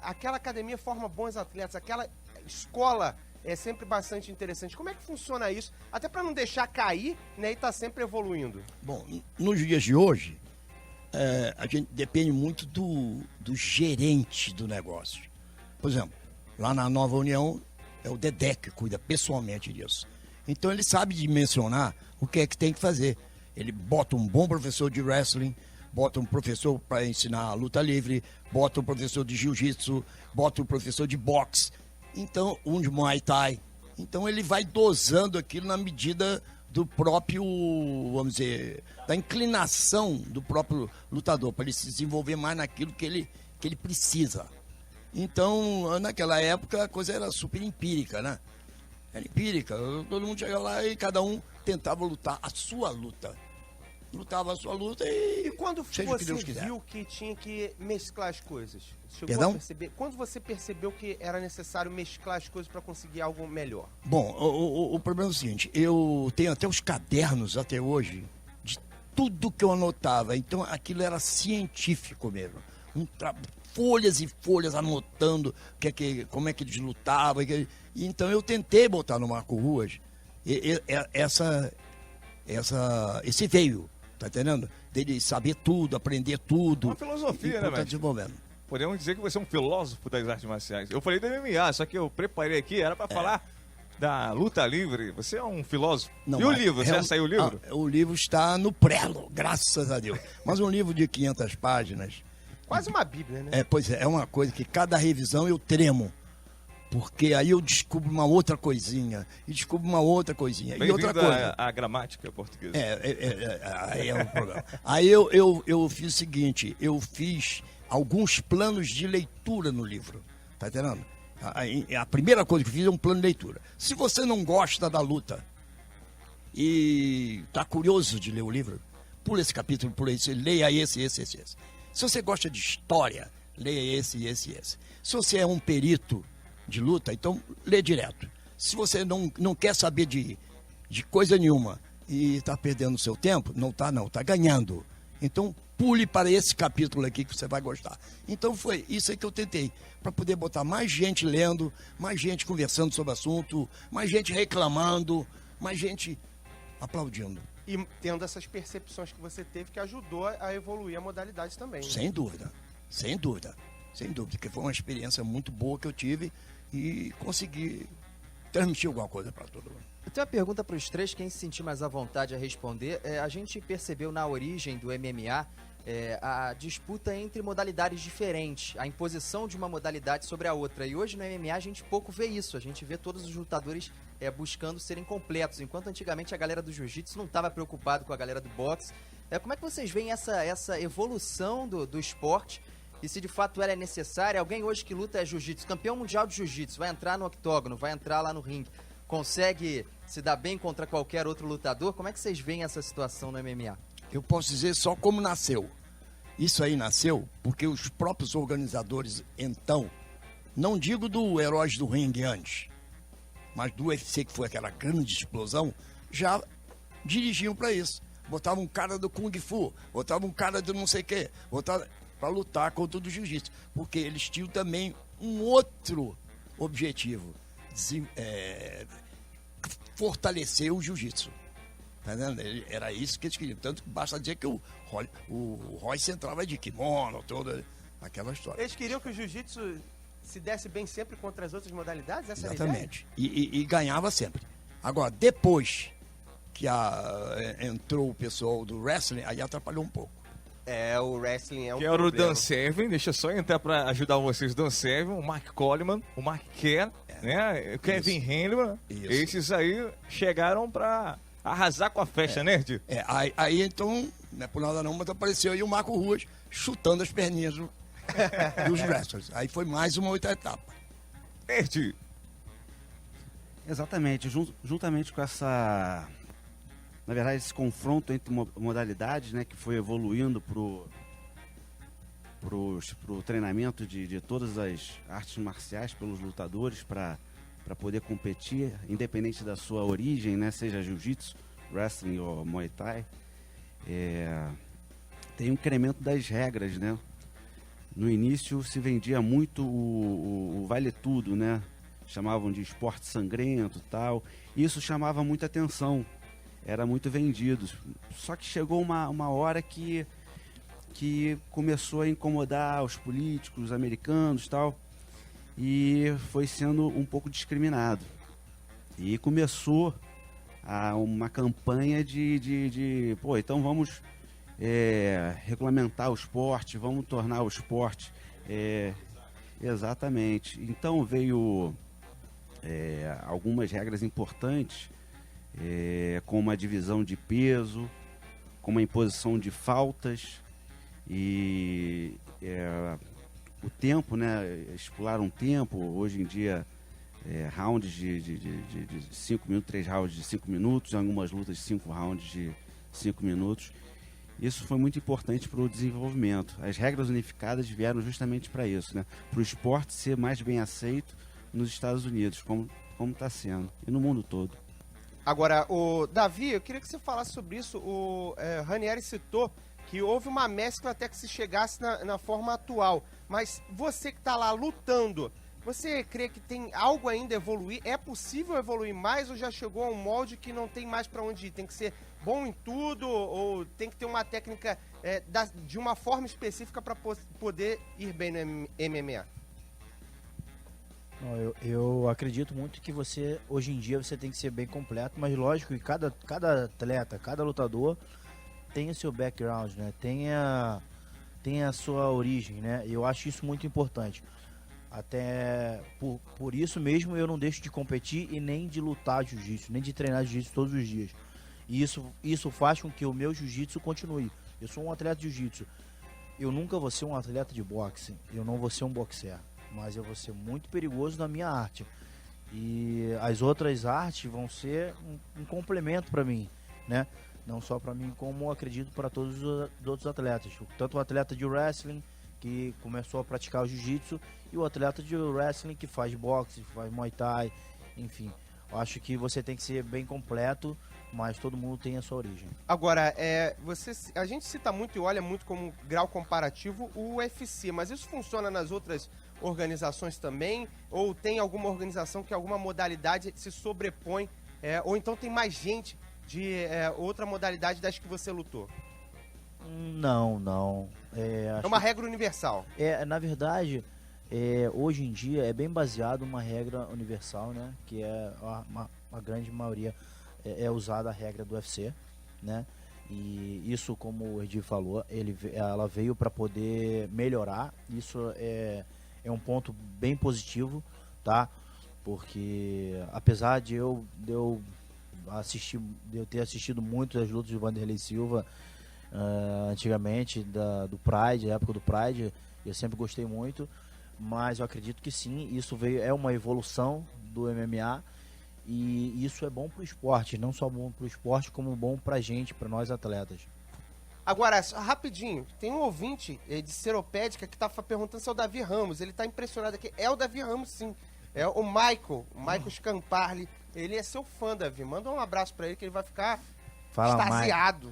Aquela academia forma bons atletas, aquela escola é sempre bastante interessante. Como é que funciona isso? Até para não deixar cair, né, e tá sempre evoluindo. Bom, nos dias de hoje, a gente depende muito do gerente do negócio. Por exemplo, lá na Nova União, é o Dedé que cuida pessoalmente disso. Então ele sabe dimensionar o que é que tem que fazer. Ele bota um bom professor de wrestling, bota um professor para ensinar a luta livre, bota um professor de jiu-jitsu, bota um professor de boxe, então um de Muay Thai. Então ele vai dosando aquilo na medida do próprio, vamos dizer, da inclinação do próprio lutador, para ele se desenvolver mais naquilo que ele precisa. Então, naquela época, a coisa era super empírica, né? Era empírica, todo mundo chegava lá e cada um tentava lutar a sua luta. Lutava a sua luta e quando seja você o que Deus quiser. viu que tinha que mesclar as coisas? Perdão? Quando você percebeu que era necessário mesclar as coisas para conseguir algo melhor? Bom, o problema é o seguinte, eu tenho até os cadernos até hoje de tudo que eu anotava, então aquilo era científico mesmo. Folhas e folhas anotando como é que eles lutavam. Então eu tentei botar no Marco Ruas esse veio, tá entendendo? Dele saber tudo, aprender tudo. Uma filosofia, né, tá desenvolvendo. Podemos dizer que você é um filósofo das artes marciais. Eu falei do MMA, só que eu preparei aqui, era para falar da luta livre. Você é um filósofo. Não, e o livro? Você já saiu o livro? O livro está no prelo, graças a Deus. Mas um livro de 500 páginas. Quase uma bíblia, né? Pois é uma coisa que cada revisão eu tremo. Porque aí eu descubro uma outra coisinha, e descubro uma outra coisinha, e outra coisa. A gramática portuguesa. Aí é um problema. Aí eu fiz o seguinte, eu fiz alguns planos de leitura no livro, tá entendendo? A primeira coisa que eu fiz é um plano de leitura. Se você não gosta da luta e tá curioso de ler o livro, pula esse capítulo, leia esse. Se você gosta de história, leia esse. Se você é um perito de luta, então lê direto. Se você não quer saber de coisa nenhuma e está perdendo o seu tempo, tá ganhando. Então pule para esse capítulo aqui que você vai gostar. Então foi isso aí que eu tentei, para poder botar mais gente lendo, mais gente conversando sobre o assunto, mais gente reclamando, mais gente aplaudindo. E tendo essas percepções que você teve que ajudou a evoluir a modalidade também. Né? Sem dúvida, porque foi uma experiência muito boa que eu tive e consegui transmitir alguma coisa para todo mundo. Eu tenho uma pergunta para os três, quem se sentir mais à vontade a responder. A gente percebeu na origem do MMA a disputa entre modalidades diferentes, a imposição de uma modalidade sobre a outra. E hoje no MMA a gente pouco vê isso, a gente vê todos os lutadores buscando serem completos, enquanto antigamente a galera do jiu-jitsu não estava preocupado com a galera do boxe. Como é que vocês veem essa evolução do esporte? E se de fato ela é necessária? Alguém hoje que luta jiu-jitsu, campeão mundial de jiu-jitsu, vai entrar no octógono, vai entrar lá no ringue, consegue se dar bem contra qualquer outro lutador? Como é que vocês veem essa situação no MMA? Eu posso dizer só como nasceu. Isso aí nasceu porque os próprios organizadores, então, não digo do Heróis do Ringue antes, mas do UFC, que foi aquela grande explosão, já dirigiam para isso. Botavam um cara do Kung Fu, botavam um cara do não sei o quê, botavam para lutar contra o do jiu-jitsu, porque eles tinham também um outro objetivo, fortalecer o jiu-jitsu. Tá vendo? Era isso que eles queriam. Tanto que basta dizer que o Royce entrava de kimono, toda aquela história. Eles queriam que o jiu-jitsu se desse bem sempre contra as outras modalidades? Essa Exatamente. E ganhava sempre. Agora, depois que entrou o pessoal do wrestling, aí atrapalhou um pouco. O wrestling é um que era o Dan Severn, deixa eu só entrar para ajudar vocês. Dan Severn, o Mark Coleman, o Mark Kerr, né? O Kevin Henleman. Esses aí chegaram para arrasar com a festa, né, Nerd? Aí então, não é por nada não, mas apareceu aí o Marco Ruas chutando as perninhas dos wrestlers. Aí foi mais uma outra etapa. Nerd! Exatamente, juntamente com essa... Na verdade, esse confronto entre modalidades, né, que foi evoluindo pro treinamento de todas as artes marciais pelos lutadores para poder competir, independente da sua origem, né, seja jiu-jitsu, wrestling ou muay thai, tem um incremento das regras, né? No início se vendia muito o vale tudo, né? Chamavam de esporte sangrento e tal. Isso chamava muita atenção. Era muito vendido. Só que chegou uma hora que que começou a incomodar os políticos os americanos e tal, e foi sendo um pouco discriminado. E começou uma campanha pô, então vamos regulamentar o esporte, vamos tornar o esporte... exatamente. Então veio algumas regras importantes, como a divisão de peso, como a imposição de faltas e o tempo, né? Estipular um tempo, hoje em dia rounds de 5 minutos, 3 rounds de 5 minutos, algumas lutas de 5 rounds de 5 minutos. Isso foi muito importante para o desenvolvimento. As regras unificadas vieram justamente para isso, né? Para o esporte ser mais bem aceito nos Estados Unidos, como está sendo, e no mundo todo. Agora, o Davi, eu queria que você falasse sobre isso. O Ranieri citou que houve uma mescla até que se chegasse na forma atual. Mas você que está lá lutando, você crê que tem algo ainda a evoluir? É possível evoluir mais ou já chegou a um molde que não tem mais para onde ir? Tem que ser bom em tudo ou tem que ter uma técnica de uma forma específica para poder ir bem no MMA? Não, eu acredito muito que hoje em dia você tem que ser bem completo, mas lógico que cada atleta, cada lutador tem o seu background, né? Tem a sua origem, né? E eu acho isso muito importante. Até por isso mesmo eu não deixo de competir e nem de lutar jiu-jitsu, nem de treinar jiu-jitsu todos os dias. E isso faz com que o meu jiu-jitsu continue. Eu sou um atleta de jiu-jitsu. Eu nunca vou ser um atleta de boxe, eu não vou ser um boxer, mas eu vou ser muito perigoso na minha arte. E as outras artes vão ser um complemento para mim, né? Não só para mim, como acredito para todos os outros atletas. Tanto o atleta de wrestling, que começou a praticar o jiu-jitsu, e o atleta de wrestling que faz boxe, faz muay thai, enfim. Eu acho que você tem que ser bem completo, mas todo mundo tem a sua origem. Agora, a gente cita muito e olha muito como grau comparativo o UFC, mas isso funciona nas outras organizações também? Ou tem alguma organização que alguma modalidade se sobrepõe? Ou então tem mais gente de outra modalidade das que você lutou? Não. É uma regra universal? Na verdade, hoje em dia é bem baseado uma regra universal, né? Que a grande maioria é usada a regra do UFC, né? E isso, como o Erdi falou, ela veio para poder melhorar. Isso é um ponto bem positivo, tá? Porque apesar de eu ter assistido muito as lutas de Vanderlei Silva antigamente, do Pride, da época do Pride, eu sempre gostei muito, mas eu acredito que sim, isso é uma evolução do MMA. E isso é bom pro esporte, não só bom pro esporte, como bom pra gente, pra nós atletas. Agora, rapidinho, tem um ouvinte de Seropédica que tá perguntando se é o Davi Ramos. Ele tá impressionado aqui. É o Davi Ramos, sim. É o Michael Scamparli. Ele é seu fã, Davi. Manda um abraço pra ele que ele vai ficar extasiado.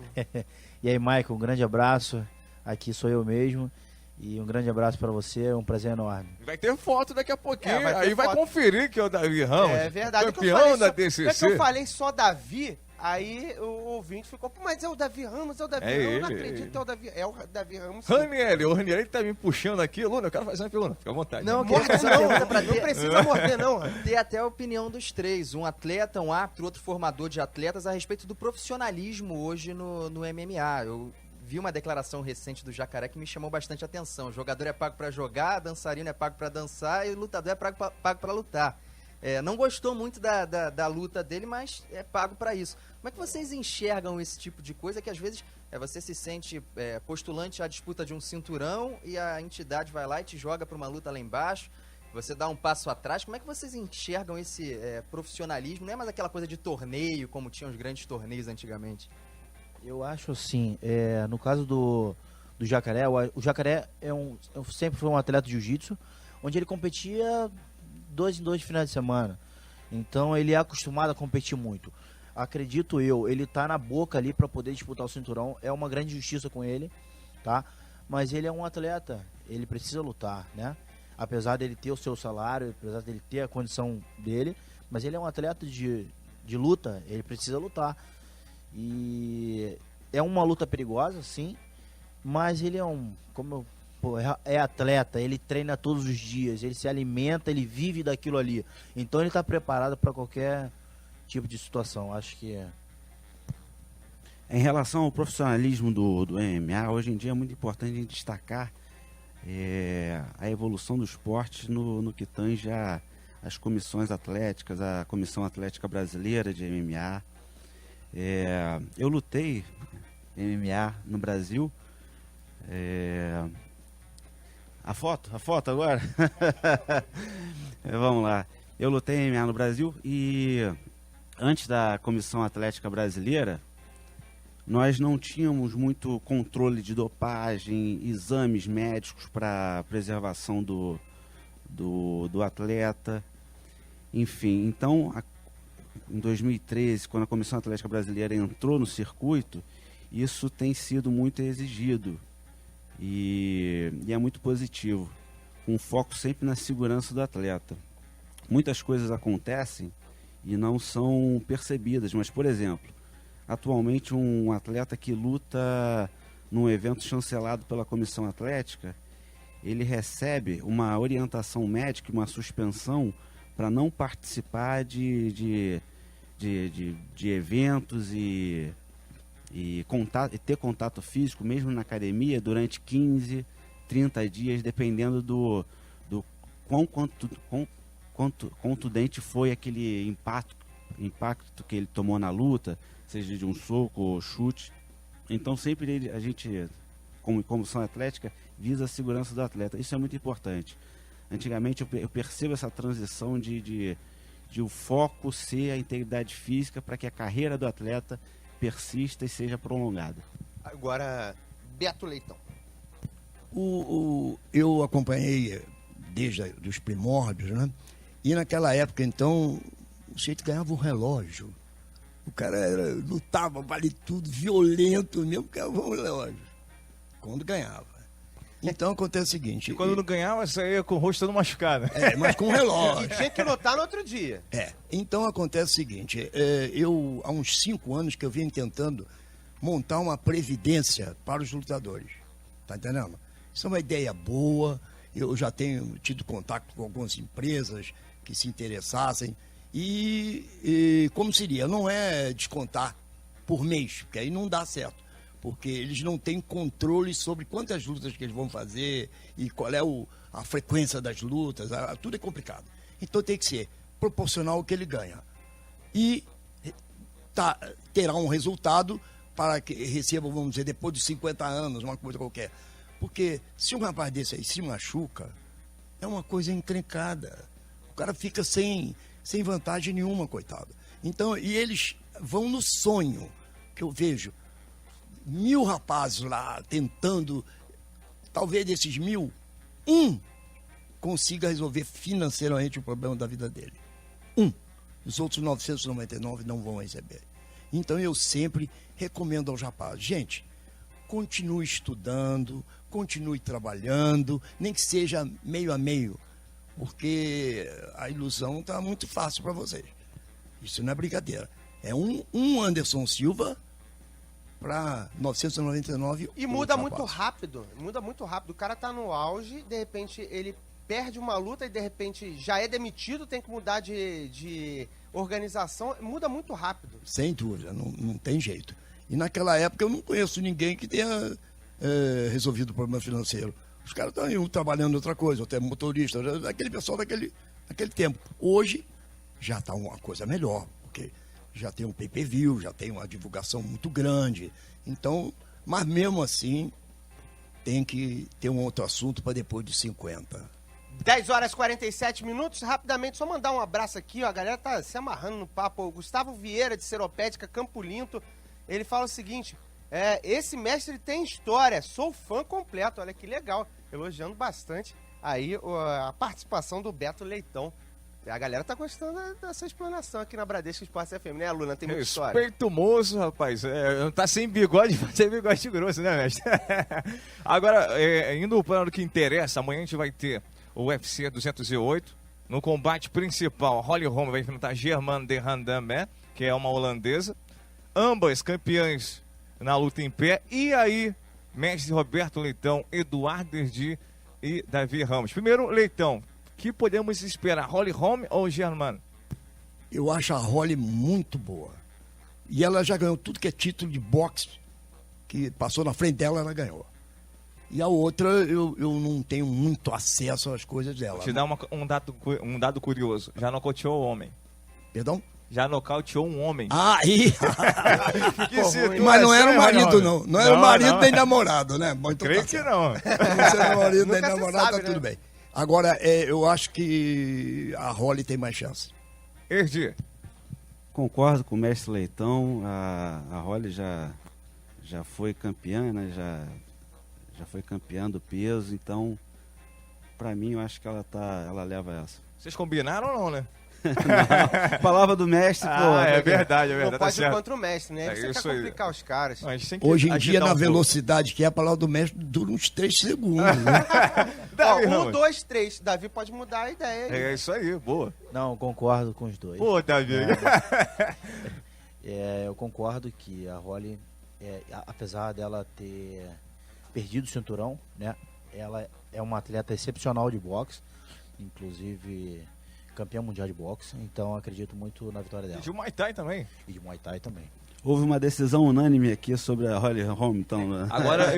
E aí, Michael, um grande abraço. Aqui sou eu mesmo. E um grande abraço pra você, é um prazer enorme. Vai ter foto daqui a pouquinho, aí vai conferir que é o Davi Ramos. É verdade. Campeão da DCC. É que eu falei só Davi, aí o ouvinte ficou, mas é o Davi Ramos, eu não acredito que é o Davi. É o Davi Ramos. O Ranieri tá me puxando aqui. Luna, eu quero fazer uma pergunta, fica à vontade. Não, não precisa morder, não. Ter até a opinião dos três, um atleta, um árbitro, outro formador de atletas, a respeito do profissionalismo hoje no MMA. Eu vi uma declaração recente do Jacaré que me chamou bastante atenção. O jogador é pago para jogar, dançarino é pago para dançar e o lutador é pago para lutar. Não gostou muito da luta dele, mas é pago para isso. Como é que vocês enxergam esse tipo de coisa que às vezes você se sente postulante à disputa de um cinturão e a entidade vai lá e te joga para uma luta lá embaixo, você dá um passo atrás? Como é que vocês enxergam esse profissionalismo? Não é mais aquela coisa de torneio como tinham os grandes torneios antigamente? Eu acho assim, no caso do Jacaré, o Jacaré sempre foi um atleta de jiu-jitsu, onde ele competia 2 em 2 finais de semana. Então ele é acostumado a competir muito. Acredito ele tá na boca ali para poder disputar o cinturão, é uma grande justiça com ele, tá? Mas ele é um atleta, ele precisa lutar, né? Apesar dele ter o seu salário, apesar dele ter a condição dele, mas ele é um atleta de luta, ele precisa lutar. E é uma luta perigosa, sim, mas ele é é atleta, ele treina todos os dias, ele se alimenta, ele vive daquilo ali. Então ele está preparado para qualquer tipo de situação, acho que é. Em relação ao profissionalismo do MMA, hoje em dia é muito importante a gente destacar a evolução do esporte no que tange as comissões atléticas, a Comissão Atlética Brasileira de MMA. Eu lutei MMA no Brasil. A foto agora? Vamos lá. Eu lutei MMA no Brasil e antes da Comissão Atlética Brasileira, nós não tínhamos muito controle de dopagem, exames médicos para preservação do atleta. Enfim, então, em 2013, quando a Comissão Atlética Brasileira entrou no circuito, isso tem sido muito exigido e é muito positivo, com foco sempre na segurança do atleta. Muitas coisas acontecem e não são percebidas, mas, por exemplo, atualmente um atleta que luta num evento chancelado pela Comissão Atlética, ele recebe uma orientação médica, uma suspensão para não participar de eventos e ter contato físico, mesmo na academia, durante 15, 30 dias, dependendo do quão contundente foi aquele impacto que ele tomou na luta, seja de um soco ou chute. Então sempre a gente, como comissão atlética, visa a segurança do atleta. Isso é muito importante. Antigamente eu percebo essa transição de o foco ser a integridade física para que a carreira do atleta persista e seja prolongada. Agora, Beto Leitão. Eu acompanhei desde os primórdios, né? E naquela época, então, o sujeito ganhava um relógio. O cara lutava, vale tudo, violento mesmo, ganhava um relógio. Quando ganhava. Então acontece o seguinte... E quando não ganhava, saía com o rosto todo machucado. Mas com relógio. E tinha que lutar no outro dia. Então acontece o seguinte, eu há uns 5 anos que eu venho tentando montar uma previdência para os lutadores. Tá entendendo? Isso é uma ideia boa, eu já tenho tido contato com algumas empresas que se interessassem. E como seria? Não é descontar por mês, porque aí não dá certo. Porque eles não têm controle sobre quantas lutas que eles vão fazer e qual é a frequência das lutas, tudo é complicado. Então tem que ser proporcional ao que ele ganha. E terá um resultado para que receba, vamos dizer, depois de 50 anos, uma coisa qualquer. Porque se um rapaz desse aí se machuca, é uma coisa encrencada. O cara fica sem vantagem nenhuma, coitado. Então, e eles vão no sonho, que eu vejo 1000 rapazes lá tentando, talvez desses 1000, um consiga resolver financeiramente o problema da vida dele. Os outros 999 não vão receber. Então eu sempre recomendo aos rapazes, gente, continue estudando, continue trabalhando, nem que seja meio a meio, porque a ilusão está muito fácil para vocês. Isso não é brincadeira. É um Anderson Silva para 999. E muda muito rápido. Muda muito rápido. O cara tá no auge, de repente ele perde uma luta e de repente já é demitido, tem que mudar de organização. Muda muito rápido. Sem dúvida, não tem jeito. E naquela época eu não conheço ninguém que tenha resolvido o problema financeiro. Os caras estão trabalhando outra coisa, até motorista, aquele pessoal daquele tempo. Hoje já está uma coisa melhor, porque já tem um pay-per-view, já tem uma divulgação muito grande. Então, mas mesmo assim, tem que ter um outro assunto para depois de 50. 10 horas e 47 minutos. Rapidamente, só mandar um abraço aqui, ó. A galera tá se amarrando no papo. O Gustavo Vieira, de Seropédica, Campo Limpo, ele fala o seguinte: esse mestre tem história, sou fã completo. Olha que legal, elogiando bastante aí a participação do Beto Leitão. A galera tá gostando dessa explanação aqui na Bradesco Esporte FM, né, Luna? Tem muita história. Respeito moço, rapaz. Não tá sem bigode, mas tem bigode grosso, né, mestre? Agora, indo para o que interessa, amanhã a gente vai ter o UFC 208. No combate principal, Holly Holm vai enfrentar Germaine de Randamé, que é uma holandesa. Ambas campeãs na luta em pé. E aí, mestre Roberto Leitão, Eduardo Erdi e Davi Ramos. Primeiro, Leitão, que podemos esperar, Holly Holm ou Germano? Eu acho a Holly muito boa. E ela já ganhou tudo que é título de boxe, que passou na frente dela, ela ganhou. E a outra, eu não tenho muito acesso às coisas dela. Vou te dar um dado curioso. Já nocauteou o homem. Perdão? Já nocauteou um homem. Ah, mas não era o marido, não. Não era o marido nem namorado, né? Bom, então creio tá que certo. não. Não sendo marido nem Nunca se namorado, sabe, tá tudo né? bem. Agora, eu acho que a Holly tem mais chance. Erdi. Concordo com o mestre Leitão. A Holly já foi campeã, né? Já foi campeã do peso, então pra mim eu acho que ela leva essa. Vocês combinaram ou não, né? Não, palavra do mestre, pô. É verdade, é verdade. Não pode ir contra o mestre, né? Você quer complicar os caras. Não, a gente tem que Hoje em dia, agitar na um velocidade que é, a palavra do mestre dura uns 3 segundos. Né? Ó, Ramos. 1, 2, 3. Davi pode mudar a ideia aí. É isso aí, boa. Não, concordo com os dois. Pô, Davi. Eu concordo que a Holly, apesar dela ter perdido o cinturão, né? Ela é uma atleta excepcional de boxe, inclusive campeã mundial de boxe, então acredito muito na vitória dela. E de Muay Thai também. E de Muay Thai também. Houve uma decisão unânime aqui sobre a Holly Holm, então, né? Agora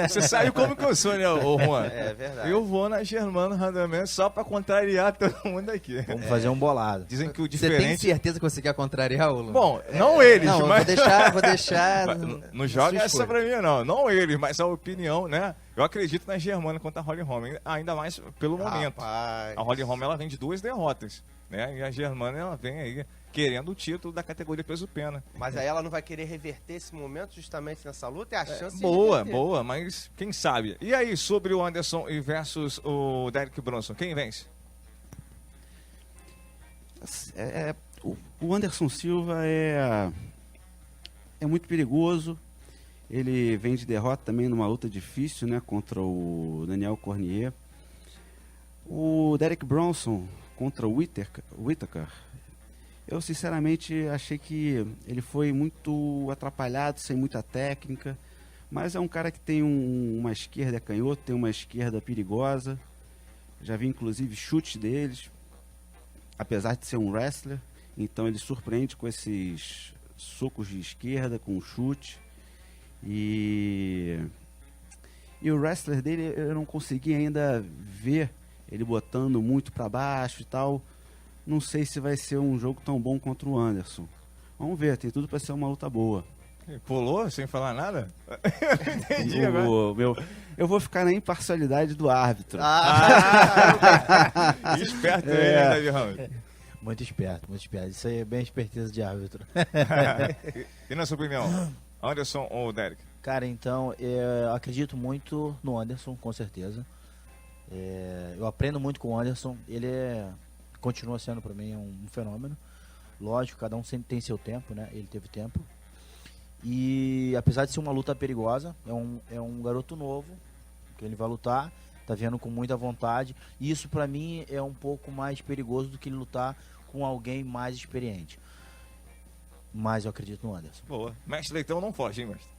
você sabe como que eu sou, né, ô Juan? É verdade. Eu vou na Germano Randaman só pra contrariar todo mundo aqui. Vamos fazer um bolado. Dizem que o Você tem diferente... certeza que você quer contrariar, Lula? Bom, não eles, não, mas... Vou deixar... Não joga essa pra mim, não. Não eles, mas a opinião, né? Eu acredito na Germana contra a Holly Holm, ainda mais pelo momento. Rapaz. A Holly Holm, ela vem de 2 derrotas, né? E a Germana, ela vem aí querendo o título da categoria peso-pena. Mas aí ela não vai querer reverter esse momento justamente nessa luta? É a chance Boa, de boa, mas quem sabe? E aí, sobre o Anderson versus o Derek Bronson, quem vence? O Anderson Silva é muito perigoso. Ele vem de derrota também numa luta difícil, né, contra o Daniel Cormier. O Derek Bronson contra o Whittaker, eu sinceramente achei que ele foi muito atrapalhado, sem muita técnica, mas é um cara que tem uma esquerda canhota, tem uma esquerda perigosa. Já vi inclusive chute deles, apesar de ser um wrestler, então ele surpreende com esses socos de esquerda, com chute. E o wrestler dele eu não consegui ainda ver ele botando muito para baixo e tal. Não sei se vai ser um jogo tão bom contra o Anderson. Vamos ver, tem tudo para ser uma luta boa. Pulou sem falar nada? Entendi agora. Eu vou ficar na imparcialidade do árbitro. Esperto aí, Davi Ramos. Muito esperto, muito esperto. Isso aí é bem esperteza de árbitro. E na sua opinião, Anderson ou Derek? Cara, então, eu acredito muito no Anderson, com certeza. Eu aprendo muito com o Anderson. Ele continua sendo para mim um fenômeno. Lógico, cada um sempre tem seu tempo, né? Ele teve tempo. E apesar de ser uma luta perigosa, é um garoto novo que ele vai lutar, tá vendo com muita vontade. E isso para mim é um pouco mais perigoso do que ele lutar com alguém mais experiente. Mas eu acredito no Anderson. Boa. Mestre Leitão não foge, hein, mestre?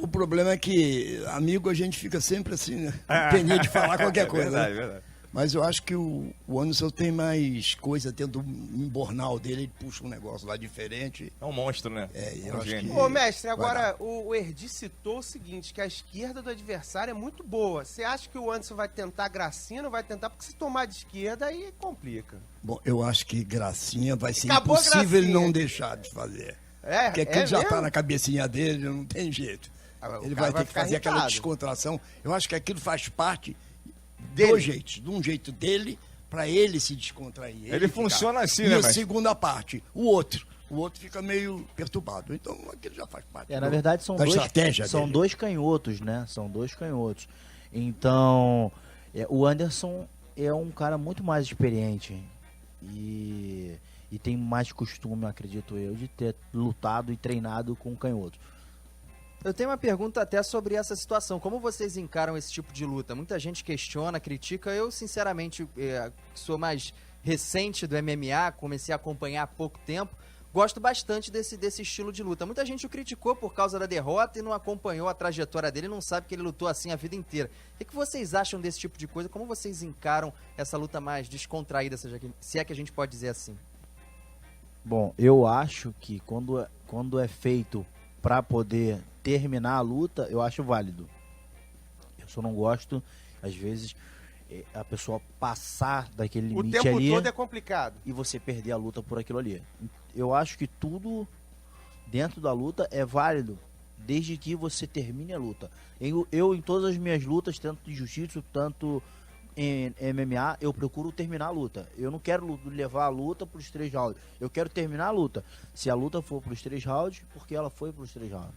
O problema é que, amigo, a gente fica sempre assim, né? Pendente de falar qualquer coisa. Verdade, né? verdade. Mas eu acho que o Anderson tem mais coisa dentro do embornal dele, ele puxa um negócio lá diferente. É um monstro, né? Eu acho que... Ô, mestre, agora o Erdi citou o seguinte, que a esquerda do adversário é muito boa. Você acha que o Anderson vai tentar gracinha, não vai tentar? Porque se tomar de esquerda, aí complica. Bom, eu acho que gracinha vai ser Acabou impossível ele gracinha. não deixar de fazer. Porque É aquilo já mesmo? tá na cabecinha dele, não tem jeito. Ele cara vai ter que fazer aquela irritado. descontração. Eu acho que aquilo faz parte Dele. dois jeitos. De um jeito dele, pra ele se descontrair. Ele funciona assim, e né, a mestre? segunda parte, o outro fica meio perturbado. Então aquilo já faz parte Na verdade são da dois, estratégia são dele. dois canhotos, né? São dois canhotos. Então, o Anderson é um cara muito mais experiente e tem mais costume, acredito eu, de ter lutado e treinado com canhotos. Eu tenho uma pergunta até sobre essa situação. Como vocês encaram esse tipo de luta? Muita gente questiona, critica. Eu, sinceramente, sou mais recente do MMA, comecei a acompanhar há pouco tempo. gosto bastante desse estilo de luta. Muita gente o criticou por causa da derrota e não acompanhou a trajetória dele, não sabe que ele lutou assim a vida inteira. O que vocês acham desse tipo de coisa? Como vocês encaram essa luta mais descontraída, se é que a gente pode dizer assim? Bom, eu acho que quando é feito para poder terminar a luta, eu acho válido. Eu só não gosto, às vezes, a pessoa passar daquele limite ali. O tempo todo é complicado. E você perder a luta por aquilo ali. Eu acho que tudo dentro da luta é válido, desde que você termine a luta. Eu em todas as minhas lutas, tanto de jiu-jitsu, tanto em MMA, eu procuro terminar a luta. Eu não quero levar a luta para os 3 rounds. Eu quero terminar a luta. Se a luta for para os 3 rounds, porque ela foi para os 3 rounds.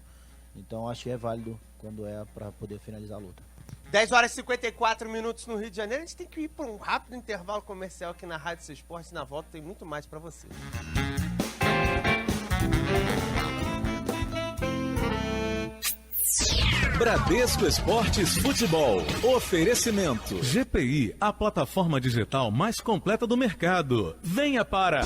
Então acho que é válido quando é para poder finalizar a luta. 10 horas e 54 minutos no Rio de Janeiro. A gente tem que ir para um rápido intervalo comercial aqui na Rádio Seu Esporte. Na volta tem muito mais para você. Bradesco Esportes Futebol. Oferecimento. GPI, a plataforma digital mais completa do mercado. Venha para...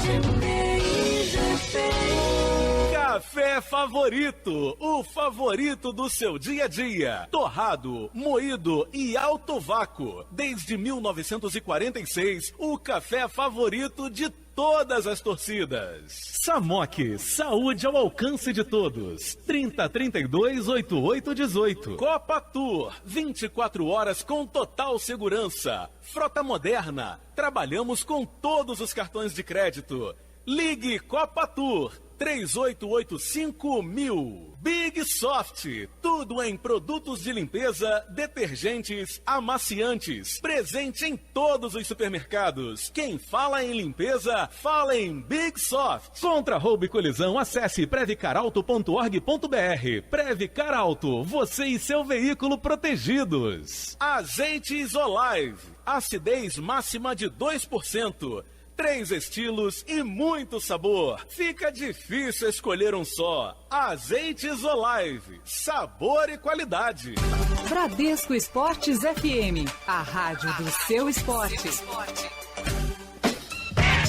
Café Favorito, o favorito do seu dia a dia. Torrado, moído e alto vácuo. Desde 1946, o café favorito de todas as torcidas. Samok, saúde ao alcance de todos. 3032-8818. Copa Tour, 24 horas com total segurança. Frota moderna, trabalhamos com todos os cartões de crédito. Ligue Copa Tour 3885.000. Big Soft, tudo em produtos de limpeza, detergentes, amaciantes. Presente em todos os supermercados. Quem fala em limpeza, fala em Big Soft. Contra roubo e colisão, acesse previcarauto.org.br. Previcar Auto, você e seu veículo protegidos. Azeite Isolive, acidez máxima de 2%. 3 estilos e muito sabor. Fica difícil escolher um só. Azeite Isolive, sabor e qualidade. Bradesco Esportes FM, a rádio do seu esporte.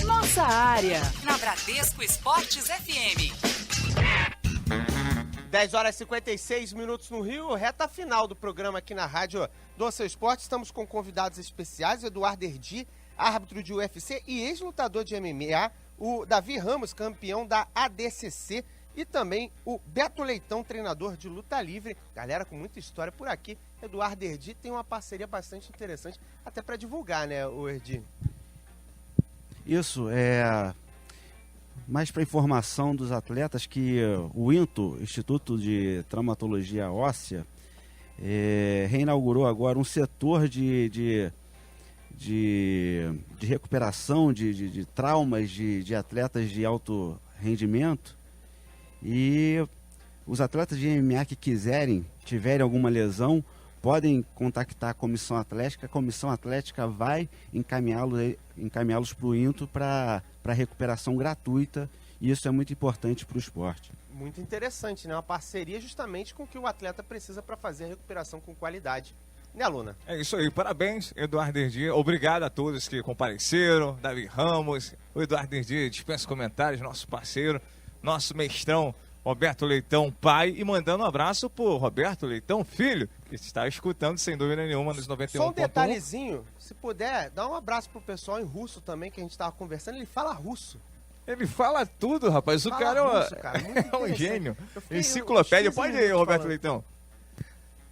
Nossa área, na Bradesco Esportes FM. 10 horas e 56 minutos no Rio, reta final do programa aqui na rádio do Seu Esporte. Estamos com convidados especiais, Eduardo Erdi, árbitro de UFC e ex-lutador de MMA, o Davi Ramos, campeão da ADCC, e também o Beto Leitão, treinador de luta livre. Galera com muita história por aqui. Eduardo Erdi tem uma parceria bastante interessante, até para divulgar, né, o Erdi? Isso, mais para informação dos atletas que o INTO, Instituto de Traumatologia Óssea, reinaugurou agora um setor de recuperação de traumas de atletas de alto rendimento, e os atletas de MMA que tiverem alguma lesão, podem contactar a comissão atlética vai encaminhá-los para o INTO para recuperação gratuita, e isso é muito importante para o esporte. Muito interessante, né? Uma parceria justamente com o que o atleta precisa para fazer a recuperação com qualidade. Né, Luna? É isso aí, parabéns, Eduardo Erdi. Obrigado a todos que compareceram, Davi Ramos, o Eduardo Erdi dispensa comentários, nosso parceiro, nosso mestrão Roberto Leitão, pai, e mandando um abraço pro Roberto Leitão, filho, que está escutando sem dúvida nenhuma nos 91.1. Só um detalhezinho, se puder, dá um abraço pro pessoal em russo também, que a gente estava conversando, ele fala russo. Ele fala tudo, rapaz, o cara é um gênio. Enciclopédia, pode ir, Roberto Leitão.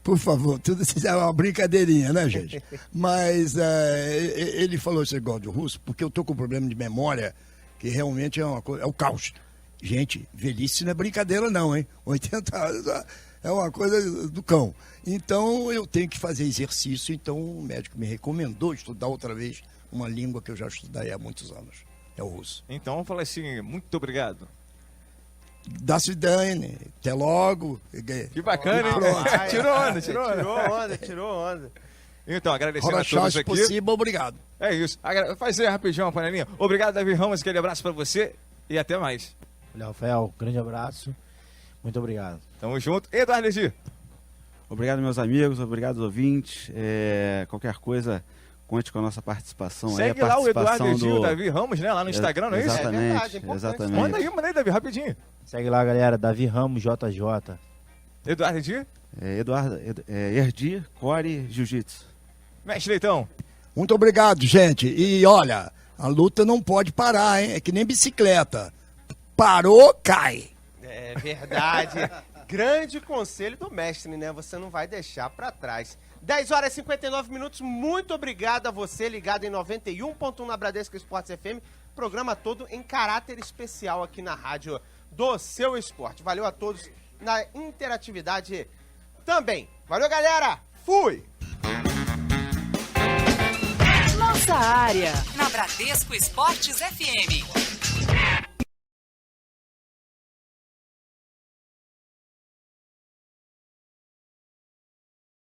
Por favor, tudo isso é uma brincadeirinha, né, gente? Mas ele falou esse negócio de russo, porque eu tô com um problema de memória, que realmente é uma coisa, é o caos. Gente, velhice não é brincadeira não, hein? 80 anos é uma coisa do cão. Então, eu tenho que fazer exercício, então o médico me recomendou estudar outra vez uma língua que eu já estudei há muitos anos, é o russo. Então, vamos falar assim, muito obrigado. Da Swidane, até logo. Que bacana, hein? Tirou onda. Então, agradecendo a todos aqui. Possível, obrigado. É isso. Fazer rapidinho, panelinha. Obrigado, Davi Ramos, aquele abraço pra você e até mais. Olha, Rafael, grande abraço. Muito obrigado. Tamo junto. Eduardo Erdi. Obrigado, meus amigos, obrigado, ouvintes. Qualquer coisa, conte com a nossa participação. Segue aí, lá o Eduardo Edinho e o Davi Ramos, né? Lá no Instagram, não é isso? Exatamente, exatamente. Manda aí, Davi, rapidinho. Segue lá, galera. Davi Ramos, JJ. Eduardo Edinho? Erdi, Core, Jiu-Jitsu. Mestre Leitão. Muito obrigado, gente. E olha, a luta não pode parar, hein? É que nem bicicleta. Parou, cai. É verdade. Grande conselho do mestre, né? Você não vai deixar pra trás. 10 horas e 59 minutos. Muito obrigado a você ligado em 91.1 na Bradesco Esportes FM. Programa todo em caráter especial aqui na rádio do Seu Esporte. Valeu a todos na interatividade também. Valeu, galera. Fui! Nossa área, na Bradesco Esportes FM.